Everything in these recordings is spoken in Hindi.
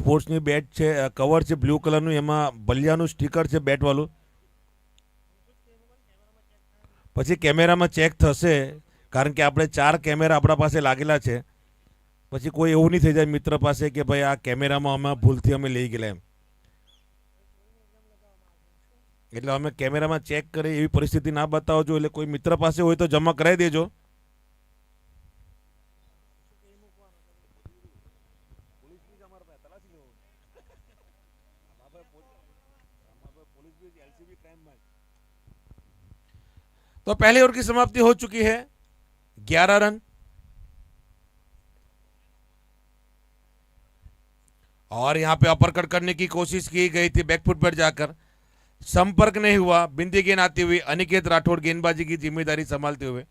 સ્પોર્ટ્સની બેટ છે, કવર છે બ્લુ કલરનું, એમાં બલિયાનું સ્ટીકર છે બેટ વાળું. પછી કેમેરામાં ચેક થશે, કારણ કે આપણે 4 કેમેરા આપણા પાસે લાગેલા છે. પછી કોઈ એવું નહીં થઈ જાય મિત્ર પાસે કે ભાઈ આ કેમેરામાં અમે ભૂલથી અમે લઈ ગયેલા એમ. એટલે અમે કેમેરામાં ચેક કરી એવી પરિસ્થિતિ ના બતાવજો. એટલે કોઈ મિત્ર પાસે હોય તો જમા કરાવી દેજો. तो पहले ओवर की समाप्ति हो चुकी है, 11 रन. और यहां पे अपर कट करने की कोशिश की गई थी बैकफुट पर जाकर, संपर्क नहीं हुआ. बिंदी गेंद आती हुई अनिकेत राठौड़ गेंदबाजी की जिम्मेदारी संभालते हुए.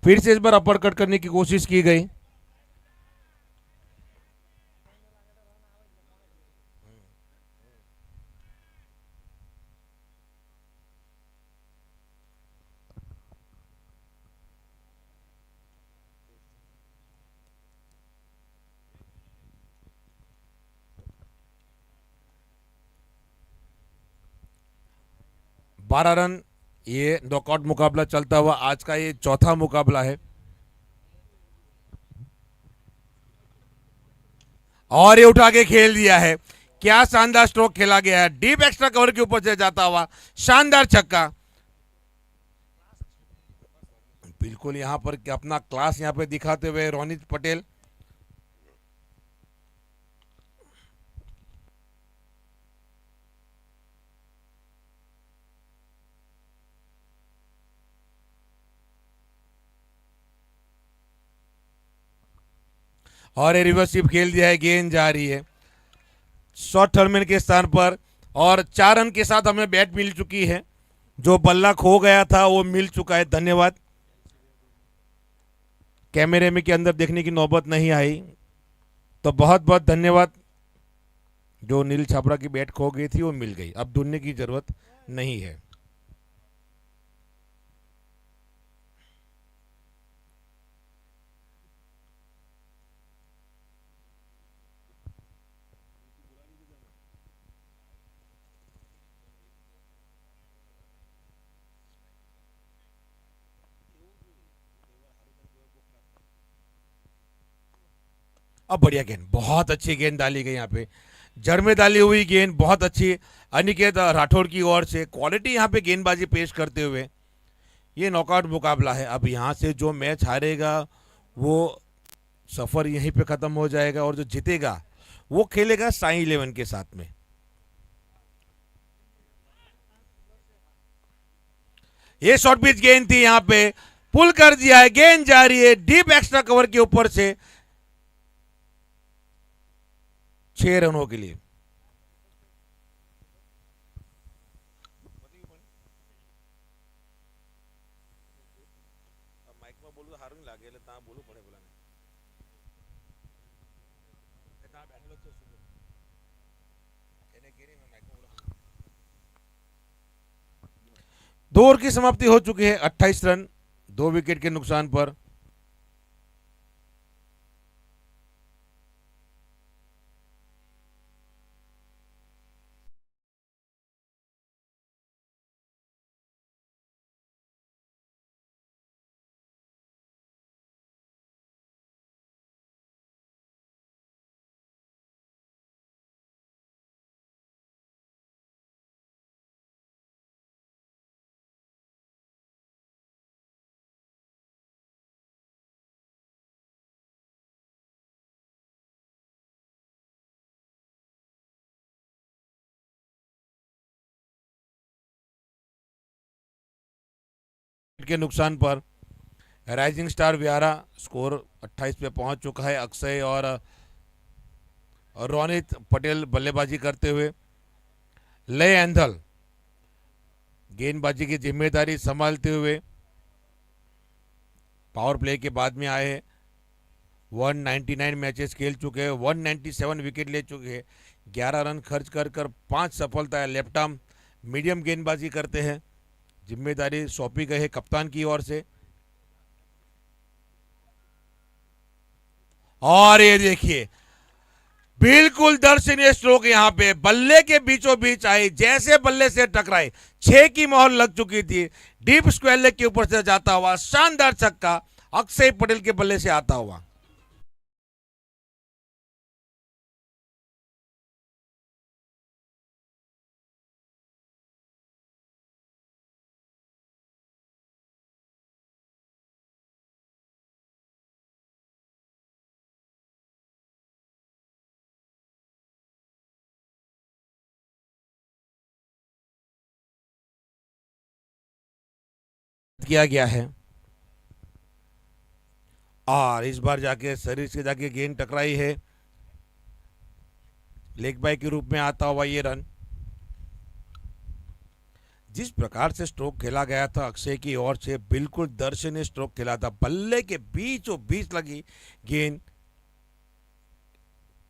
फिर से इस बार अपर कट करने की कोशिश की गई. बारह रन. ये नॉकआउट मुकाबला चलता हुआ आज का ये चौथा मुकाबला है. और ये उठा के खेल दिया है. क्या शानदार स्ट्रोक खेला गया है. डीप एक्स्ट्रा कवर के ऊपर से जाता हुआ शानदार छक्का. बिल्कुल यहां पर अपना क्लास यहां पे दिखाते हुए रोनित पटेल. और ये रिवर्स स्वीप खेल दिया है. गेंद जा रही है शॉर्ट थर्डमैन के स्थान पर. और 4 रन के साथ हमें बैट मिल चुकी है. जो बल्ला खो गया था वो मिल चुका है. धन्यवाद. कैमरे में के अंदर देखने की नौबत नहीं आई, तो बहुत बहुत धन्यवाद. जो नील छापरा की बैट खो गई थी वो मिल गई. अब ढूंढने की जरूरत नहीं है. अब बढ़िया गेंद, बहुत अच्छी गेंद डाली गई. यहाँ पे जड़ में डाली हुई गेंद बहुत अच्छी अनिकेत राठौड़ की ओर से. क्वालिटी यहाँ पे गेंदबाजी पेश करते हुए ये नॉकआउट मुकाबला है. अब यहाँ से जो मैच हारेगा वो सफर यहीं पे खत्म हो जाएगा, और जो जीतेगा वो खेलेगा साई 11 के साथ में. ये शॉर्ट पिच गेंद थी, यहाँ पे पुल कर दिया है. गेंद जा रही है डीप एक्स्ट्रा कवर के ऊपर से 6 रनों के लिए. दो ओवर की समाप्ति हो चुकी है. 28 रन 2 विकेट के नुकसान पर. के नुकसान पर राइजिंग स्टार व्यारा स्कोर 28 पे पहुंच चुका है. अक्षय और रोनित पटेल बल्लेबाजी करते हुए. लय एंधल गेंदबाजी की जिम्मेदारी संभालते हुए पावर प्ले के बाद में आए हैं. 199 मैचेस खेल चुके हैं, 197 विकेट ले चुके हैं, 11 रन खर्च कर कर 5 सफलताएं। लेफ्ट आर्म मीडियम गेंदबाजी करते हैं। जिम्मेदारी सौंपी गई है कप्तान की ओर से। और ये देखिए बिल्कुल दर्शनीय स्ट्रोक, यहां पे बल्ले के बीचों बीच आई, जैसे बल्ले से टकराई, 6 की मोहर लग चुकी थी। डीप स्क्वायर लेग के ऊपर से जाता हुआ शानदार छक्का अक्षय पटेल के बल्ले से आता हुआ। किया गया है और इस बार जाके शरीर से जाके गेंद टकराई है। लेग बाय के रूप में आता हुआ ये रन। जिस प्रकार से स्ट्रोक खेला गया था अक्षय की ओर से, बिल्कुल दर्शनीय स्ट्रोक खेला था। बल्ले के बीचों बीच लगी गेंद,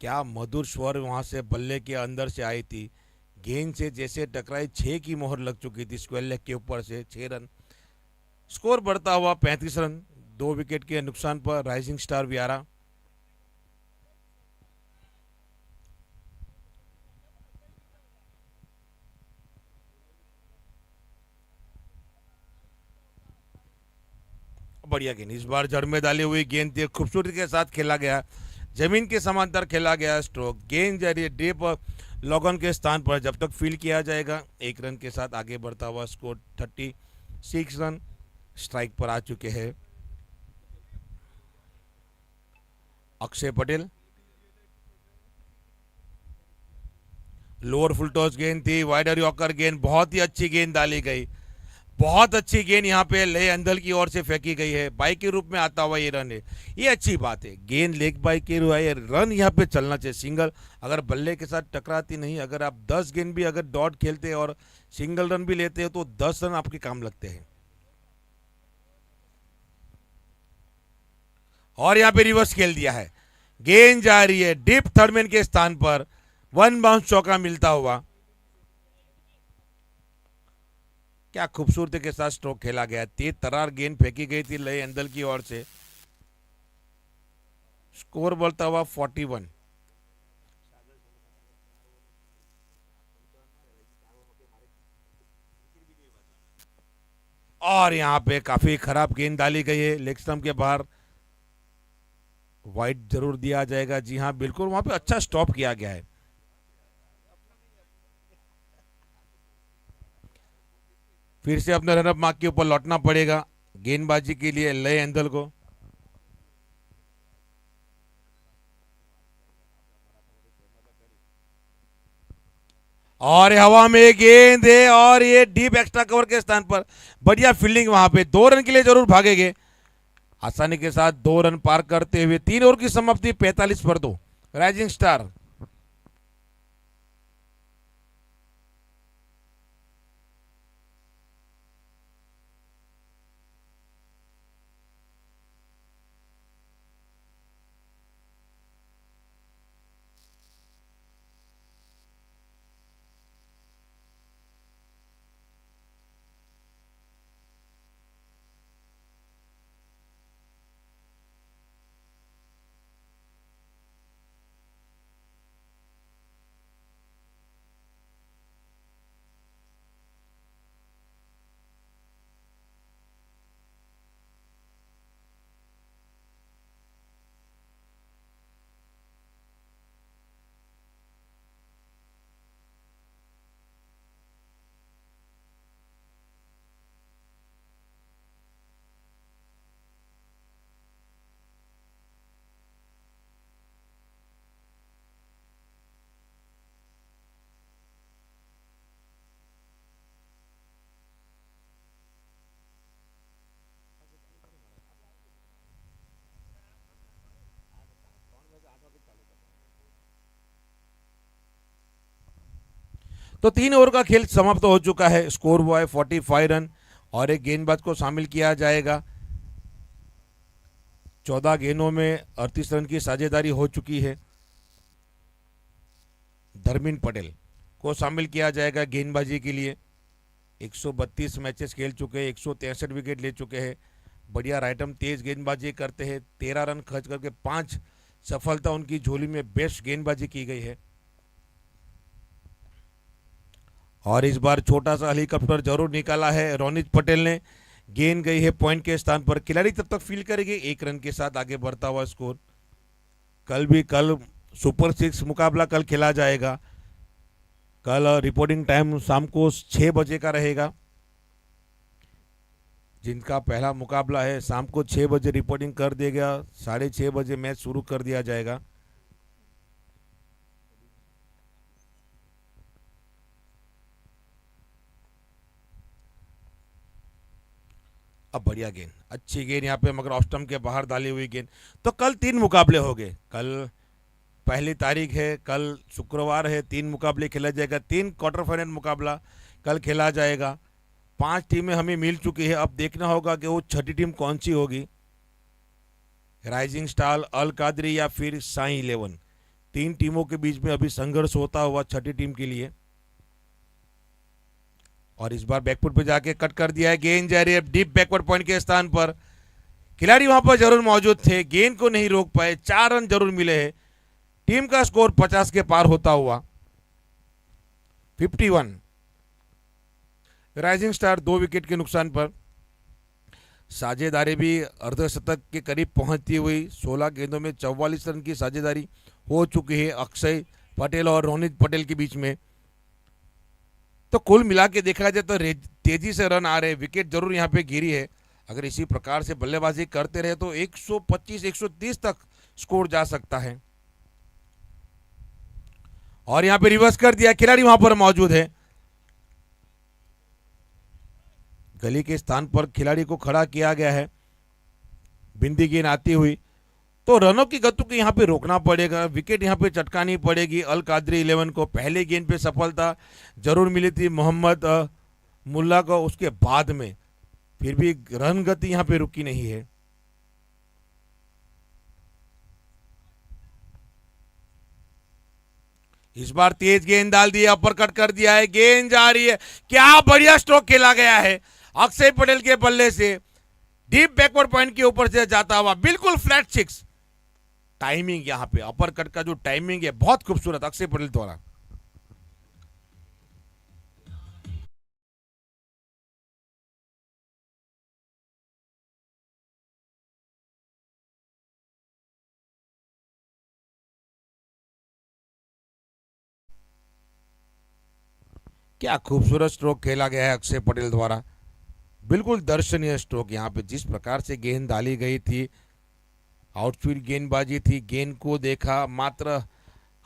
क्या मधुर स्वर वहां से बल्ले के अंदर से आई थी। गेंद से जैसे टकराई, 6 की मोहर लग चुकी थी स्क्वायर लेग के ऊपर से। 6 रन, स्कोर बढ़ता हुआ 35 रन, 2 विकेट के नुकसान पर राइजिंग स्टार वियारा। बढ़िया गेंद, इस बार जड़ में डाली हुई गेंद थी, खूबसूरती के साथ खेला गया, जमीन के समांतर खेला गया स्ट्रोक। गेंद जा रही है डीप लॉगन के स्थान पर, जब तक फील्ड किया जाएगा 1 रन के साथ आगे बढ़ता हुआ स्कोर 36 रन स्ट्राइक पर आ चुके हैं Akshay Patel. Lower full toss गेंद थी, वाइडर यॉर्कर गेंद, बहुत ही अच्छी गेंद डाली गई, बहुत अच्छी गेंद यहाँ पे ले अंदर की ओर से फेंकी गई है। बाई के रूप में आता हुआ ये रन है, ये अच्छी बात है। गेंद लेग बाई के रन यहाँ पे चलना चाहिए। सिंगल अगर बल्ले के साथ टकराती नहीं, अगर आप 10 गेंद भी अगर डॉट खेलते हैं और सिंगल रन भी लेते हो तो 10 रन आपके काम लगते हैं। और यहाँ पे रिवर्स खेल दिया है, गेंद जा रही है डीप थर्ड मैन के स्थान पर, 1 बाउंस चौका मिलता हुआ। क्या खूबसूरती के साथ स्ट्रोक खेला गया, तेज तरार गेंद फेंकी गई थी लय अंदर की ओर से। स्कोर बढ़ता हुआ 41। और यहां पे काफी खराब गेंद डाली गई है लेग स्टंप के बाहर, वाइड जरूर दिया जाएगा। जी हाँ बिल्कुल, वहां पे अच्छा स्टॉप किया गया है। फिर से अपने रनअप मार्क के ऊपर लौटना पड़ेगा गेंदबाजी के लिए लय एंदल को। और हवा में गेंद है और ये डीप एक्स्ट्रा कवर के स्थान पर बढ़िया फील्डिंग, वहां पे 2 रन के लिए जरूर भागेंगे। आसानी के साथ 2 रन पार करते हुए 3 ओवर की समाप्ति 45 पर 2 राइजिंग स्टार। तो 3 ओवर का खेल समाप्त हो चुका है, स्कोर हुआ है 45 रन और एक गेंदबाज को शामिल किया जाएगा। 14 गेंदों में 38 रन की साझेदारी हो चुकी है। धर्मीन पटेल को शामिल किया जाएगा गेंदबाजी के लिए। 132 मैचेस खेल चुके हैं, 163 विकेट ले चुके हैं। बढ़िया राइटम तेज गेंदबाजी करते हैं। 13 रन खर्च करके 5 सफलता उनकी झोली में बेस्ट गेंदबाजी की गई है। और इस बार छोटा सा हेलीकॉप्टर जरूर निकाला है रोनित पटेल ने। गेंद गई है पॉइंट के स्थान पर। खिलाड़ी तब तक फील करेंगे 1 रन के साथ आगे बढ़ता हुआ स्कोर। कल सुपर 6 मुकाबला कल खेला जाएगा। कल रिपोर्टिंग टाइम शाम को 6 बजे का रहेगा। जिनका पहला मुकाबला है शाम को 6 बजे रिपोर्टिंग कर दिया गया। 6:30 बजे मैच शुरू कर दिया जाएगा। अब बढ़िया गेंद, अच्छी गेंद यहाँ पे, मगर ऑफ स्टंप के बाहर डाली हुई गेंद। तो कल 3 मुकाबले हो गए। कल पहली तारीख है, कल शुक्रवार है। 3 मुकाबले खेला जाएगा। 3 क्वार्टर फाइनल मुकाबला कल खेला जाएगा। 5 टीमें हमें मिल चुकी है। अब देखना होगा कि वो छठी टीम कौन सी होगी। राइजिंग स्टार, अल कादरी या फिर साई 11। 3 टीमों के बीच में अभी संघर्ष होता हुआ छठी टीम के लिए। और इस बार बैकफुट पे जाके कट कर दिया है। गेंद जा रही है डीप बैकवर्ड पॉइंट के स्थान पर। खिलाड़ी वहां पर जरूर मौजूद थे, गेंद को नहीं रोक पाए। 4 रन जरूर मिले हैं। टीम का स्कोर 50 के पार होता हुआ 51। राइजिंग स्टार 2 विकेट के नुकसान पर। साझेदारी भी अर्धशतक के करीब पहुंचती हुई 16 गेंदों में 44 रन की साझेदारी हो चुकी है अक्षय पटेल और रोनित पटेल के बीच में। तो कुल मिला के देखा जाए तो तेजी से रन आ रहे। विकेट जरूर यहाँ पे गिरी है। अगर इसी प्रकार से बल्लेबाजी करते रहे तो 125-130 तक स्कोर जा सकता है। और यहाँ पे रिवर्स कर दिया। खिलाड़ी वहां पर मौजूद है। गली के स्थान पर खिलाड़ी को खड़ा किया गया है। बिंदी गेंद आती हुई तो रनों की गति को यहाँ पे रोकना पड़ेगा। विकेट यहाँ पे चटकानी पड़ेगी अल कादरी 11 को। पहले गेंद पे सफलता जरूर मिली थी मोहम्मद मुल्ला को, उसके बाद में फिर भी रन गति यहाँ पे रुकी नहीं है। इस बार तेज गेंद डाल दिया, अपर कट कर दिया है। गेंद जा रही है। क्या बढ़िया स्ट्रोक खेला गया है अक्षय पटेल के बल्ले से। डीप बैकवर्ड पॉइंट के ऊपर से जाता हुआ बिल्कुल फ्लैट 6। टाइमिंग यहाँ पे अपर कट का जो टाइमिंग है बहुत खूबसूरत अक्षय पटेल द्वारा। क्या खूबसूरत स्ट्रोक खेला गया है अक्षय पटेल द्वारा। बिल्कुल दर्शनीय स्ट्रोक। यहाँ पे जिस प्रकार से गेंद डाली गई थी, आउटफील्ड गेंदबाजी थी। गेंद को देखा, मात्र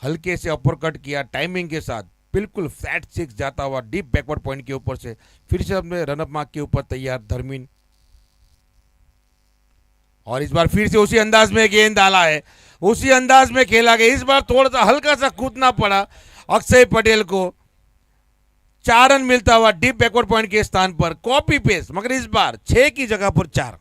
हल्के से अपर कट किया टाइमिंग के साथ। बिल्कुल फ्लैट 6 जाता हुआ डीप बैकवर्ड पॉइंट के ऊपर से। फिर से अपने रनअप मार्क के ऊपर तैयार धर्मीन। और इस बार फिर से उसी अंदाज में गेंद डाला है, उसी अंदाज में खेला गया। इस बार थोड़ा सा हल्का सा कूदना पड़ा अक्षय पटेल को। 4 रन मिलता हुआ डीप बैकवर्ड पॉइंट के स्थान पर। कॉपी पेस्ट, मगर इस बार 6 की जगह पर 4।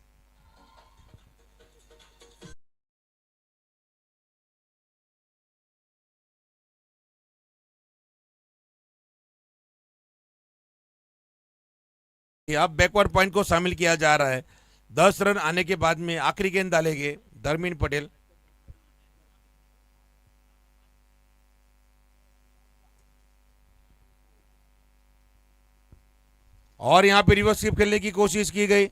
अब बैकवर्ड पॉइंट को शामिल किया जा रहा है। 10 रन आने के बाद में आखिरी गेंद डालेंगे धर्मीन पटेल। और यहां पे रिवर्स स्वीप खेलने की कोशिश की गई।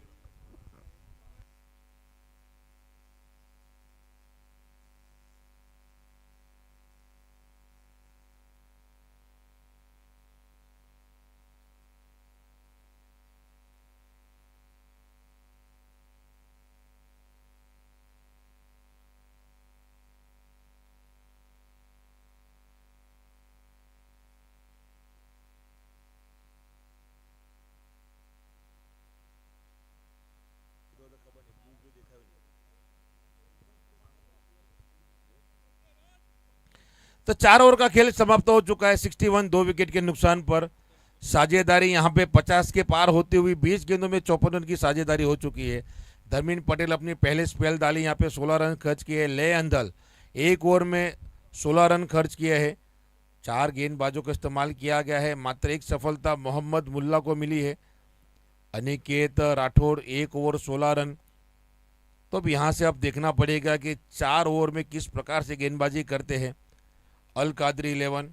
तो 4 ओवर का खेल समाप्त हो चुका है। 61, 2 विकेट के नुकसान पर। साझेदारी यहां पे 50 के पार होती हुई 20 गेंदों में 54 रन की साझेदारी हो चुकी है। धर्मेंद्र पटेल अपनी पहले स्पेल डाली, यहाँ पे 16 रन खर्च किए। ले अंदल एक ओवर में 16 रन खर्च किए हैं। 4 गेंदबाजों का इस्तेमाल किया गया है, मात्र एक सफलता मोहम्मद मुल्ला को मिली है। Aniket Rathore 1 over 16 run. तो अब यहाँ से अब देखना पड़ेगा कि 4 ओवर में किस प्रकार से गेंदबाजी करते हैं अल कादरी 11।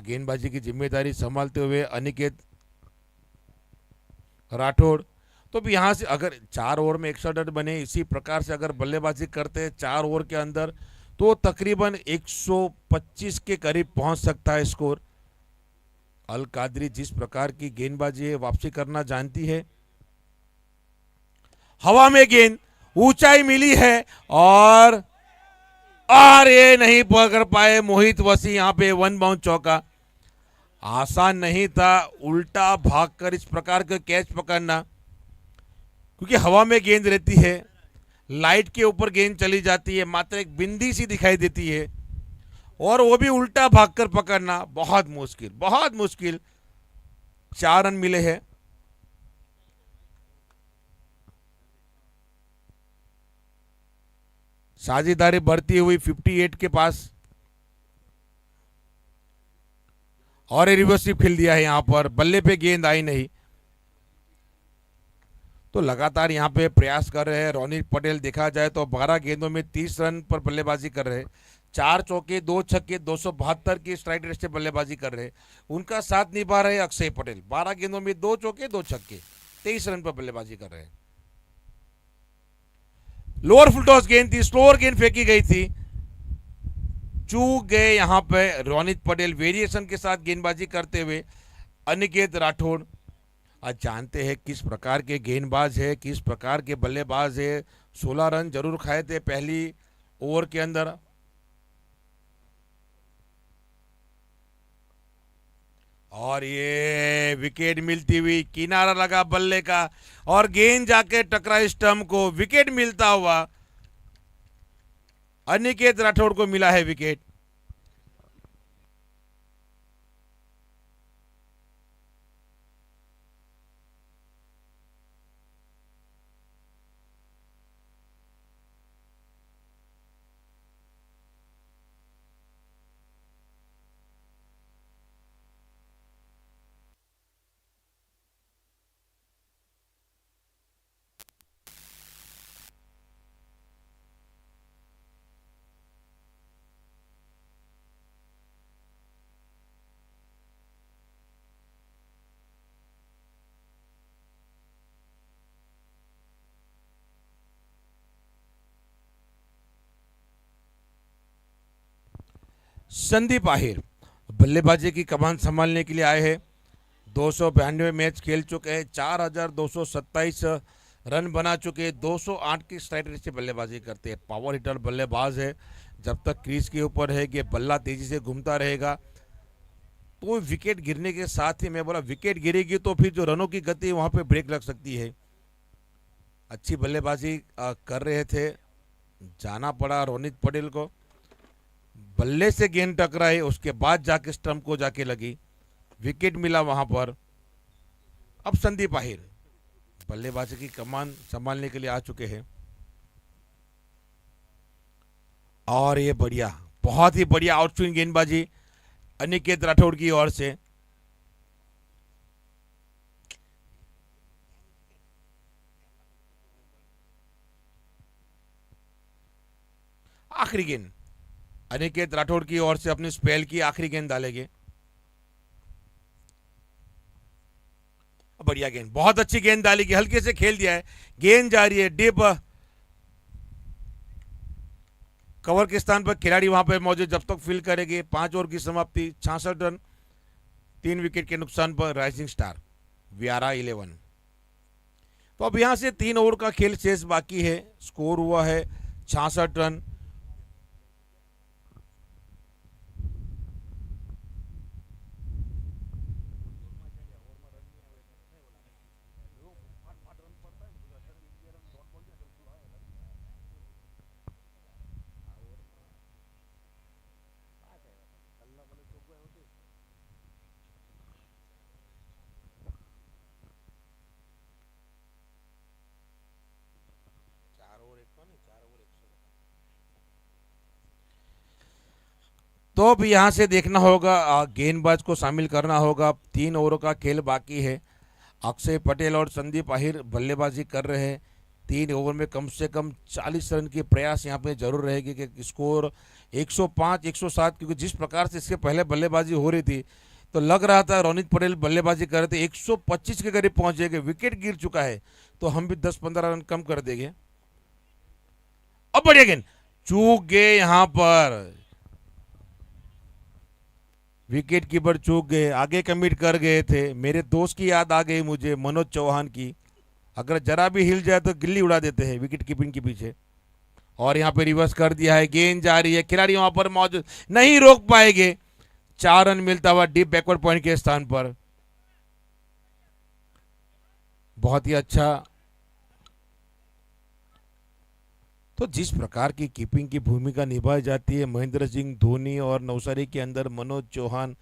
गेंदबाजी की जिम्मेदारी संभालते हुए अनिकेत राठौड़। तो भी यहाँ से अगर 4 ओवर में 61 रन बने, इसी प्रकार से अगर बल्लेबाजी करते हैं 4 ओवर के अंदर, तो तकरीबन 125 के करीब पहुंच सकता है स्कोर। अल कादरी जिस प्रकार की गेंदबाजी है, वापसी करना जानती है। हवा में गेंद, ऊंचाई मिली है और ये नहीं पकड़ पाए मोहित वसी। यहाँ पे 1 बाउंड चौका। आसान नहीं था उल्टा भागकर इस प्रकार का कैच पकड़ना, क्योंकि हवा में गेंद रहती है, लाइट के ऊपर गेंद चली जाती है, मात्र एक बिंदी सी दिखाई देती है, और वो भी उल्टा भागकर पकड़ना बहुत मुश्किल, बहुत मुश्किल। 4 रन मिले हैं। साझेदारी बढ़ती हुई 58 के पास, और रिवर्सिव खेल दिया है यहाँ पर। बल्ले पे गेंद आई नहीं, तो लगातार यहाँ पे प्रयास कर रहे हैं रोनित पटेल। देखा जाए तो 12 गेंदों में 30 रन पर बल्लेबाजी कर रहे हैं। 4 चौके 2 छक्के 272 की स्ट्राइक रेट से बल्लेबाजी कर रहे हैं। उनका साथ निभा रहे अक्षय पटेल। 12 गेंदों में 2 चौके 2 छक्के 23 रन पर बल्लेबाजी कर रहे हैं। लोअर फुल टॉस गेंद थी, स्लोअर गेंद फेंकी गई थी, चूक गए यहाँ पे रोनित पटेल। वेरिएशन के साथ गेंदबाजी करते हुए अनिकेत राठौड़। आज जानते हैं किस प्रकार के गेंदबाज है, किस प्रकार के बल्लेबाज है। 16 रन जरूर खाए थे पहली ओवर के अंदर। और ये विकेट मिलती हुई, किनारा लगा बल्ले का और गेंद जाके टकरा स्टंप को। विकेट मिलता हुआ अनिकेत राठौड़ को मिला है विकेट। संदीप आहिर बल्लेबाजी की कमान संभालने के लिए आए हैं। 292 मैच खेल चुके हैं, 4227 रन बना चुके हैं, 208 की स्ट्राइक रेट से बल्लेबाजी करते हैं। पावर हिटर बल्लेबाज है। जब तक क्रीज के ऊपर है कि बल्ला तेजी से घूमता रहेगा, तो विकेट गिरने के साथ ही, मैं बोला विकेट गिरेगी तो फिर जो रनों की गति है वहां पे ब्रेक लग सकती है। अच्छी बल्लेबाजी कर रहे थे, जाना पड़ा रोनित पटेल को। बल्ले से गेंद टकराई, उसके बाद जाके स्टंप को जाके लगी, विकेट मिला वहां पर। अब संदीप आहिर बल्लेबाजी की कमान संभालने के लिए आ चुके हैं। और ये बढ़िया, बहुत ही बढ़िया आउटस्विंग गेंदबाजी अनिकेत राठौड़ की ओर से। आखिरी गेंद अनिकेत राठौड़ की ओर से, अपनी स्पेल की आखिरी गेंद डालेंगे। बढ़िया गेंद, बहुत अच्छी गेंद डाली, हल्के से खेल दिया है, गेंद जा रही है डिप। कवर के स्थान पर खिलाड़ी वहां पर मौजूद, जब तक फील्ड करेंगे। 5 ओवर की समाप्ति, 66 रन, 3 विकेट के नुकसान पर राइजिंग स्टार वियारा 11। तो अब यहां से 3 ओवर का खेल शेष बाकी है। स्कोर हुआ है 66 रन। तो अब यहाँ से देखना होगा, गेंदबाज को शामिल करना होगा। 3 ओवरों का खेल बाकी है। अक्षय पटेल और संदीप आहिर बल्लेबाजी कर रहे हैं। 3 ओवर में कम से कम 40 रन के प्रयास यहाँ पे जरूर रहेगी कि स्कोर 105 107, क्योंकि जिस प्रकार से इसके पहले बल्लेबाजी हो रही थी तो लग रहा था रोनित पटेल बल्लेबाजी कर रहे थे 125 के करीब पहुंचेंगे। विकेट गिर चुका है तो हम भी 10-15 रन कम कर देंगे। अब बढ़िया गेंद, चूक गए यहाँ पर, विकेट कीपर चूक गए, आगे कमिट कर गए थे। मेरे दोस्त की याद आ गई मुझे, मनोज चौहान की। अगर जरा भी हिल जाए तो गिल्ली उड़ा देते हैं विकेट कीपिंग के पीछे। और यहाँ पे रिवर्स कर दिया है, गेंद जा रही है, खिलाड़ी वहां पर मौजूद नहीं रोक पाएंगे। 4 रन मिलता हुआ डीप बैकवर्ड पॉइंट के स्थान पर। बहुत ही अच्छा। तो जिस प्रकार की कीपिंग की भूमिका निभाई जाती है, महेंद्र सिंह धोनी और नवसारी के अंदर मनोज चौहान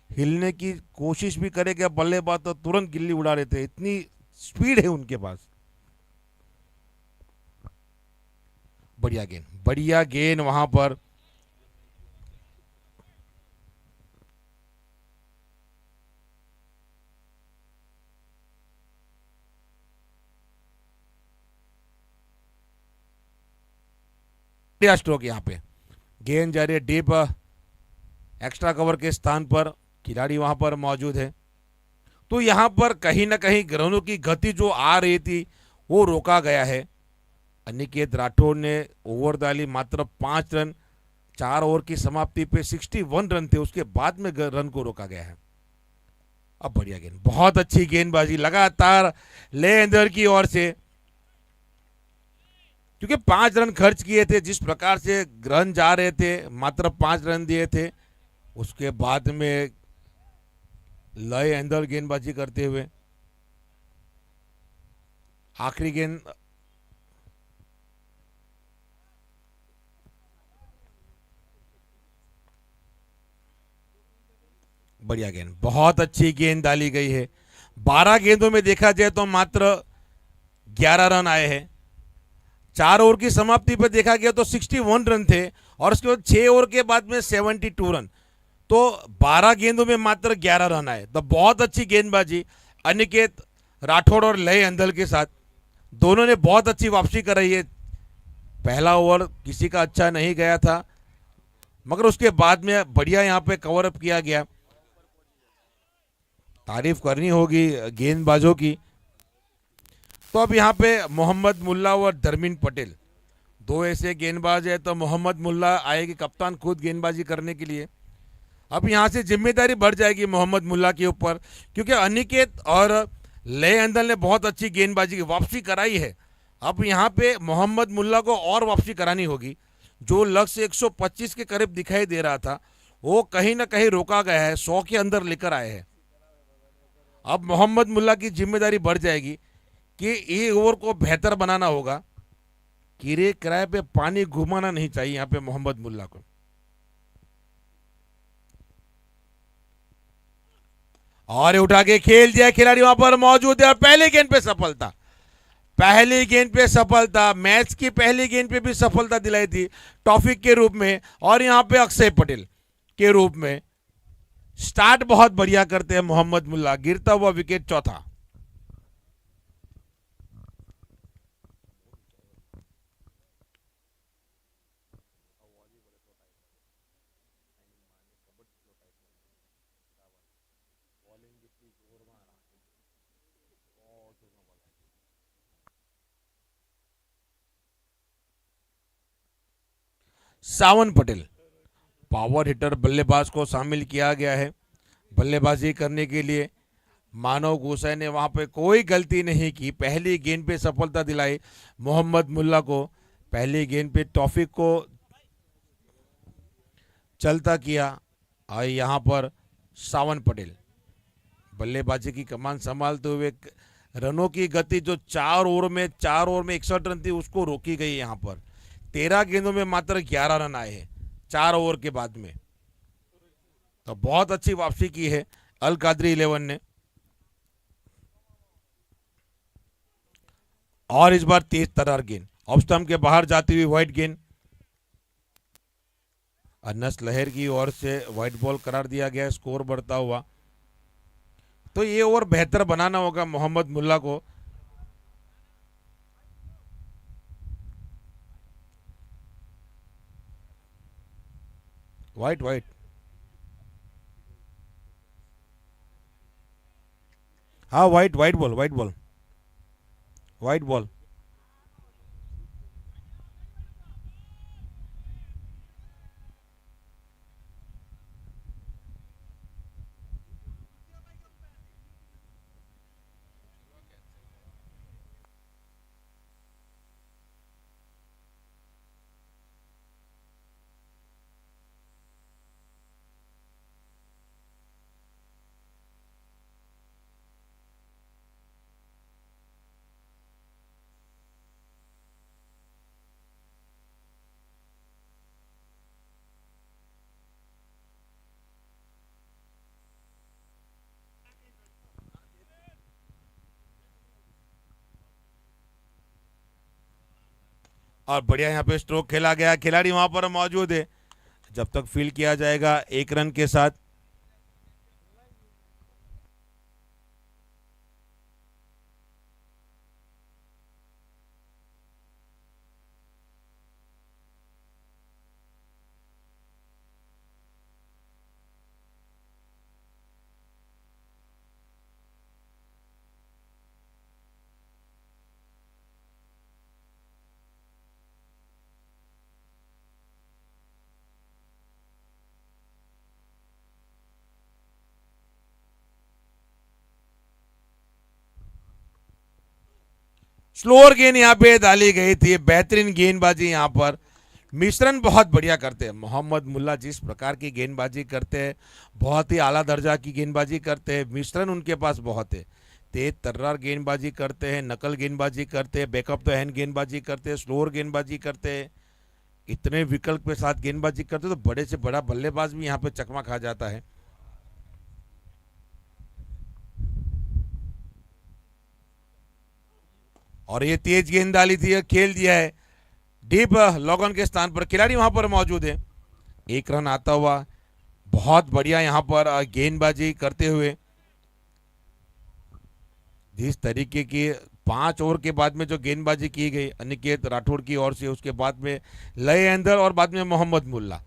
हिलने की कोशिश भी करेगा बल्लेबाज तो तुरंत गिल्ली उड़ा देते, इतनी स्पीड है उनके पास। बढ़िया गेंद, बढ़िया गेंद वहां पर। स्ट्रोक यहाँ पे, गेंद जा रही है डीप एक्स्ट्रा कवर के स्थान पर, खिलाड़ी वहां पर मौजूद है। तो यहां पर कहीं ना कहीं रनों की गति जो आ रही थी वो रोका गया है। अनिकेत राठौड़ ने ओवर डाली मात्र 5 रन। 4 ओवर की समाप्ति पे 61 रन थे, उसके बाद में रन को रोका गया है। अब बढ़िया गेंद, बहुत अच्छी गेंदबाजी लगातार ले अंदर की ओर से, क्योंकि 5 रन खर्च किए थे। जिस प्रकार से रन जा रहे थे, मात्र 5 रन दिए थे, उसके बाद में लय अंदर गेंदबाजी करते हुए आखिरी गेंद। बढ़िया गेंद, बहुत अच्छी गेंद डाली गई है। 12 गेंदों में देखा जाए तो मात्र 11 रन आए हैं। 4 ओवर की समाप्ति पर देखा गया तो 61 रन थे, और उसके बाद 6 ओवर के बाद में 72 रन। तो 12 गेंदों में मात्र 11 रन आए। तो बहुत अच्छी गेंदबाजी अनिकेत राठौड़ और लय अंदल के साथ, दोनों ने बहुत अच्छी वापसी कराई है। पहला ओवर किसी का अच्छा नहीं गया था, मगर उसके बाद में बढ़िया यहाँ पे कवर अप किया गया। तारीफ करनी होगी गेंदबाजों की। तो अब यहाँ पे मोहम्मद मुल्ला और धर्मीन पटेल, दो ऐसे गेंदबाज है। तो मोहम्मद मुल्ला आएगी कप्तान खुद गेंदबाजी करने के लिए। अब यहाँ से जिम्मेदारी बढ़ जाएगी मोहम्मद मुल्ला के ऊपर, क्योंकि अनिकेत और लय अंदल ने बहुत अच्छी गेंदबाजी की वापसी कराई है। अब यहाँ पे मोहम्मद मुल्ला को और वापसी करानी होगी। जो लक्ष्य 125 के करीब दिखाई दे रहा था वो कहीं ना कहीं रोका गया है, 100 के अंदर लेकर आए हैं। अब मोहम्मद मुल्ला की जिम्मेदारी बढ़ जाएगी कि एक ओवर को बेहतर बनाना होगा। कीरे किराए पे पानी घुमाना नहीं चाहिए यहाँ पे मोहम्मद मुल्ला को। और उठा के खेल दिया, खिलाड़ी वहां पर मौजूद है और पहले गेंद पे सफलता। पहली गेंद पे सफलता, मैच की पहली गेंद पे भी सफलता दिलाई थी टॉफिक के रूप में, और यहां पे अक्षय पटेल के रूप में। स्टार्ट बहुत बढ़िया करते हैं मोहम्मद मुल्ला, गिरता हुआ विकेट चौथा। सावन पटेल पावर हिटर बल्लेबाज को शामिल किया गया है बल्लेबाजी करने के लिए। मानव गोसाई ने वहां पे कोई गलती नहीं की, पहली गेंद पे सफलता दिलाई मोहम्मद मुल्ला को। पहली गेंद पे टॉफिक को चलता किया, और यहां पर सावन पटेल बल्लेबाजी की कमान संभालते हुए रनों की गति जो 4 ओवर में 61 रन थी उसको रोकी गई। यहां पर 13 गेंदों में मात्र 11 रन आए हैं 4 ओवर के बाद में। तो बहुत अच्छी वापसी की है अल कादरी 11 ने। और इस बार तेज तर्रार गेंद, ऑफ स्टंप के बाहर जाती हुई व्हाइट गेंद। अनस लहर की ओर से वाइट बॉल करार दिया गया, स्कोर बढ़ता हुआ। तो ये ओवर बेहतर बनाना होगा मोहम्मद मुल्ला को। वाइट वाइट, हाँ white, white ball, white ball, white ball. और बढ़िया यहाँ पे स्ट्रोक खेला गया, खिलाड़ी वहां पर मौजूद है जब तक फील्ड किया जाएगा 1 रन के साथ। स्लोअर गेंद यहाँ पे डाली गई थी, बेहतरीन गेंदबाजी यहाँ पर। मिश्रण बहुत बढ़िया करते हैं मोहम्मद मुल्ला, जिस प्रकार की गेंदबाजी करते हैं, बहुत ही आला दर्जा की गेंदबाजी करते हैं। मिश्रण उनके पास बहुत है, तेज तर्रार गेंदबाजी करते हैं, नकल गेंदबाजी करते हैं, बैकअप द हैंड गेंदबाजी करते हैं, स्लोअर गेंदबाजी करते हैं। इतने विकल्प के साथ गेंदबाजी करते हैं तो बड़े से बड़ा बल्लेबाज भी यहाँ पे चकमा खा जाता है। और ये तेज गेंद डाली थी, खेल दिया है डीप लॉगन के स्थान पर, खिलाड़ी वहां पर मौजूद है। 1 रन आता हुआ, बहुत बढ़िया यहाँ पर गेंदबाजी करते हुए। जिस तरीके की 5 ओवर के बाद में जो गेंदबाजी की गई अनिकेत राठौड़ की ओर से, उसके बाद में लय अंदर और बाद में मोहम्मद मुल्ला,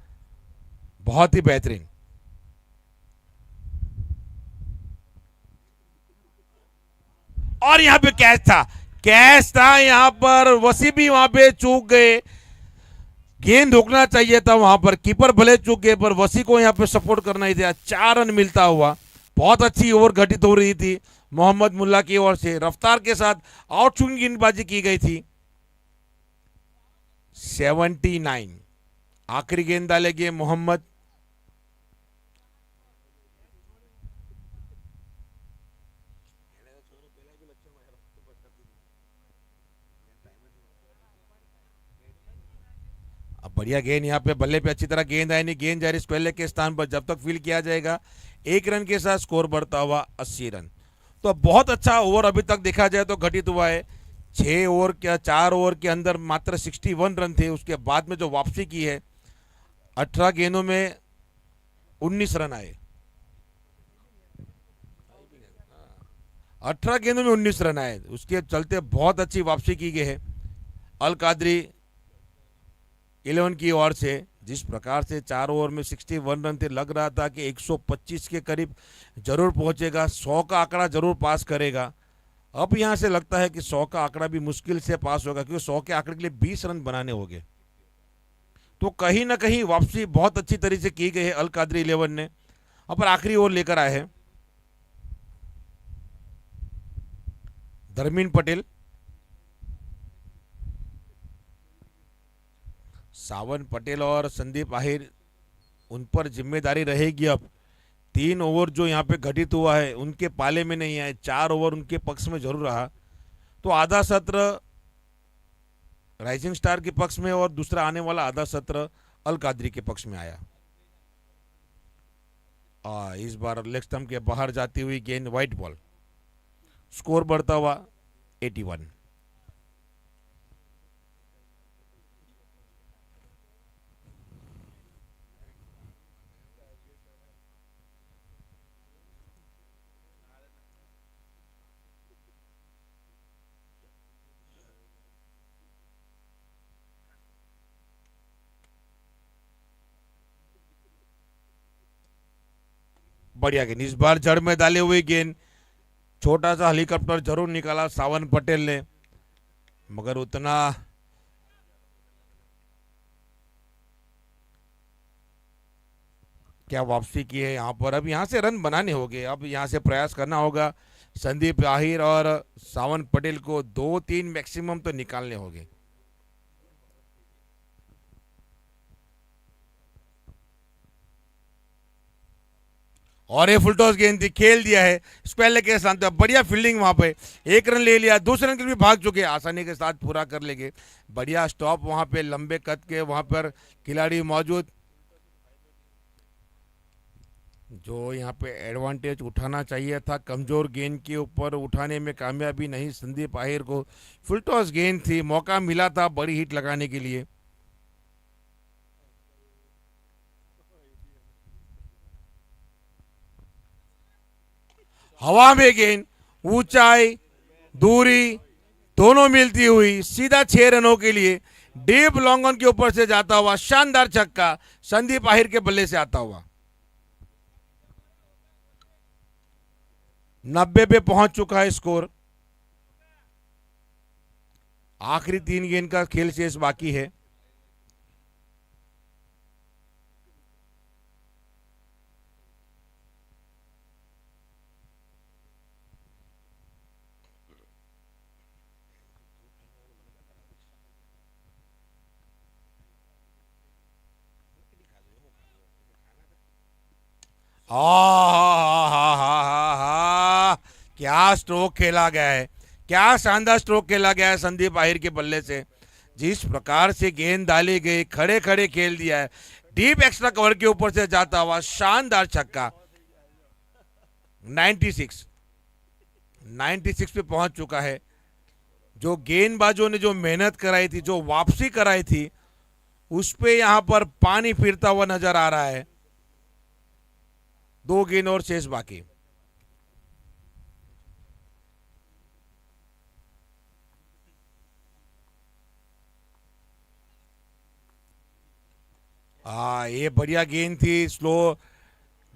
बहुत ही बेहतरीन। और यहाँ पे कैच था, कैच था यहाँ पर, वसी भी वहां पे चूक गए। गेंद रोकना चाहिए था वहां पर, कीपर भले चूक गए पर वसी को यहाँ पे सपोर्ट करना ही था। 4 रन मिलता हुआ, बहुत अच्छी ओवर घटित हो रही थी मोहम्मद मुल्ला की ओर से, रफ्तार के साथ आउट स्विंग गेंदबाजी की गई थी। 79, आखिरी गेंद डालेंगे मोहम्मद। अब बढ़िया गेंद यहाँ पे, बल्ले पे अच्छी तरह गेंद आई नहीं, गेंद जा रही स्क्वेयर के स्थान पर, जब तक फील्ड किया जाएगा 1 रन के साथ स्कोर बढ़ता हुआ 80 रन। तो बहुत अच्छा ओवर अभी तक देखा जाए तो घटित हुआ है। 6 ओवर क्या 4 ओवर के अंदर मात्र 61 रन थे, उसके बाद में जो वापसी की है 18 गेंदों में 19 रन आए। 18 गेंदों में 19 रन आए, उसके चलते बहुत अच्छी वापसी की गई है अल कादरी 11 की ओर से। जिस प्रकार से 4 ओवर में 61 रन थे, लग रहा था कि 125 के करीब जरूर पहुंचेगा, 100 का आंकड़ा जरूर पास करेगा। अब यहां से लगता है कि 100 का आंकड़ा भी मुश्किल से पास होगा, क्योंकि 100 के आंकड़े के लिए 20 रन बनाने होंगे। तो कहीं ना कहीं वापसी बहुत अच्छी तरीके से की गई है अल कादरी 11 ने। अब आखिरी ओवर लेकर आए हैं धर्मीन पटेल। सावन पटेल और संदीप आहिर, उन पर जिम्मेदारी रहेगी अब। 3 ओवर जो यहाँ पे घटित हुआ है उनके पाले में नहीं आए, 4 ओवर उनके पक्ष में जरूर रहा। तो आधा सत्र राइजिंग स्टार के पक्ष में और दूसरा आने वाला आधा सत्र अल कादरी के पक्ष में आया। इस बार लेग स्टंप के बाहर जाती हुई गेंद, व्हाइट बॉल, स्कोर बढ़ता हुआ 81। बढ़िया गेंद, इस बार जड़ में डाली हुई गेंद, छोटा सा हेलीकॉप्टर जरूर निकाला सावन पटेल ने, मगर उतना क्या वापसी की है यहाँ पर। अब यहाँ से रन बनाने होंगे, अब यहाँ से प्रयास करना होगा संदीप आहिर और सावन पटेल को, 2-3 मैक्सिमम तो निकालने होंगे। और ये फुल टॉस गेंद थी, खेल दिया है स्पेल के साथ, बढ़िया फील्डिंग वहां पे, एक रन ले लिया, दूसरे रन के लिए भी भाग चुके, आसानी के साथ पूरा कर लेंगे। बढ़िया स्टॉप वहां पे, लंबे कद के वहां पर खिलाड़ी मौजूद, जो यहाँ पे एडवांटेज उठाना चाहिए था, कमजोर गेंद के ऊपर उठाने में कामयाबी नहीं संदीप आहिर को। फुल टॉस गेंद थी, मौका मिला था बड़ी हिट लगाने के लिए। हवा में गेंद, ऊंचाई दूरी दोनों मिलती हुई, सीधा 6 रनों के लिए डीप लॉन्ग ऑन के ऊपर से जाता हुआ शानदार छक्का संदीप आहिर के बल्ले से आता हुआ। 90 पे पहुंच चुका है स्कोर, आखिरी 3 गेंद का खेल शेष बाकी है। हा, क्या स्ट्रोक खेला गया है, क्या शानदार स्ट्रोक खेला गया है संदीप आहिर के बल्ले से। जिस प्रकार से गेंद डाली गई, खड़े खड़े खेल दिया है, डीप एक्स्ट्रा कवर के ऊपर से जाता हुआ शानदार छक्का। 96 96 पे पहुंच चुका है। जो गेंदबाजों ने जो मेहनत कराई थी, जो वापसी कराई थी, उस पे यहां पर पानी फिरता हुआ नजर आ रहा है। 2 गेंद और शेष बाकी। ये बढ़िया गेंद थी, स्लो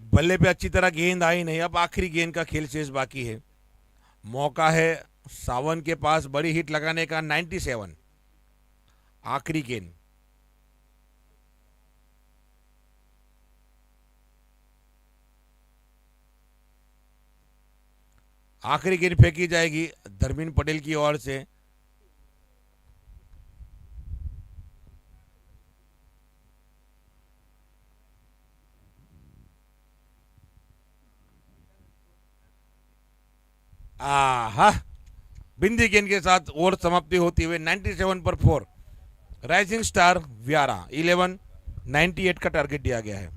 बल्ले पे अच्छी तरह गेंद आई नहीं। अब आखिरी गेंद का खेल शेष बाकी है, मौका है सावन के पास बड़ी हिट लगाने का। 97 आखिरी गेंद, आखिरी गेंद फेंकी जाएगी धर्मेंद्र पटेल की ओर से। आहा, बिंदी गेंद के साथ ओवर समाप्ति होती हुई 97 पर 4। राइजिंग स्टार व्यारा 11, 98 का टारगेट दिया गया है।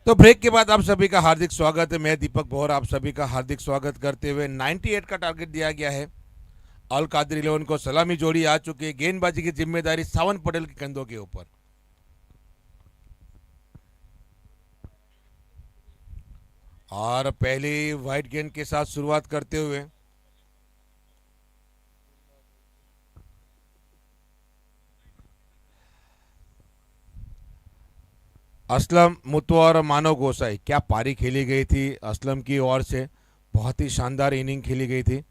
तो ब्रेक के बाद आप सभी का हार्दिक स्वागत है। मैं दीपक बोहर आप सभी का हार्दिक स्वागत करते हुए 98 का टारगेट दिया गया है। अल कादर 11 को सलामी जोड़ी आ चुकी है। गेंदबाजी की जिम्मेदारी सावन पटेल के कंधों के ऊपर। और पहली वाइट गेंद के साथ शुरुआत करते हुए असलम मुतवा और मानव गोसाई, क्या पारी खेली गई थी असलम की ओर से। बहुत ही शानदार इनिंग खेली गई थी।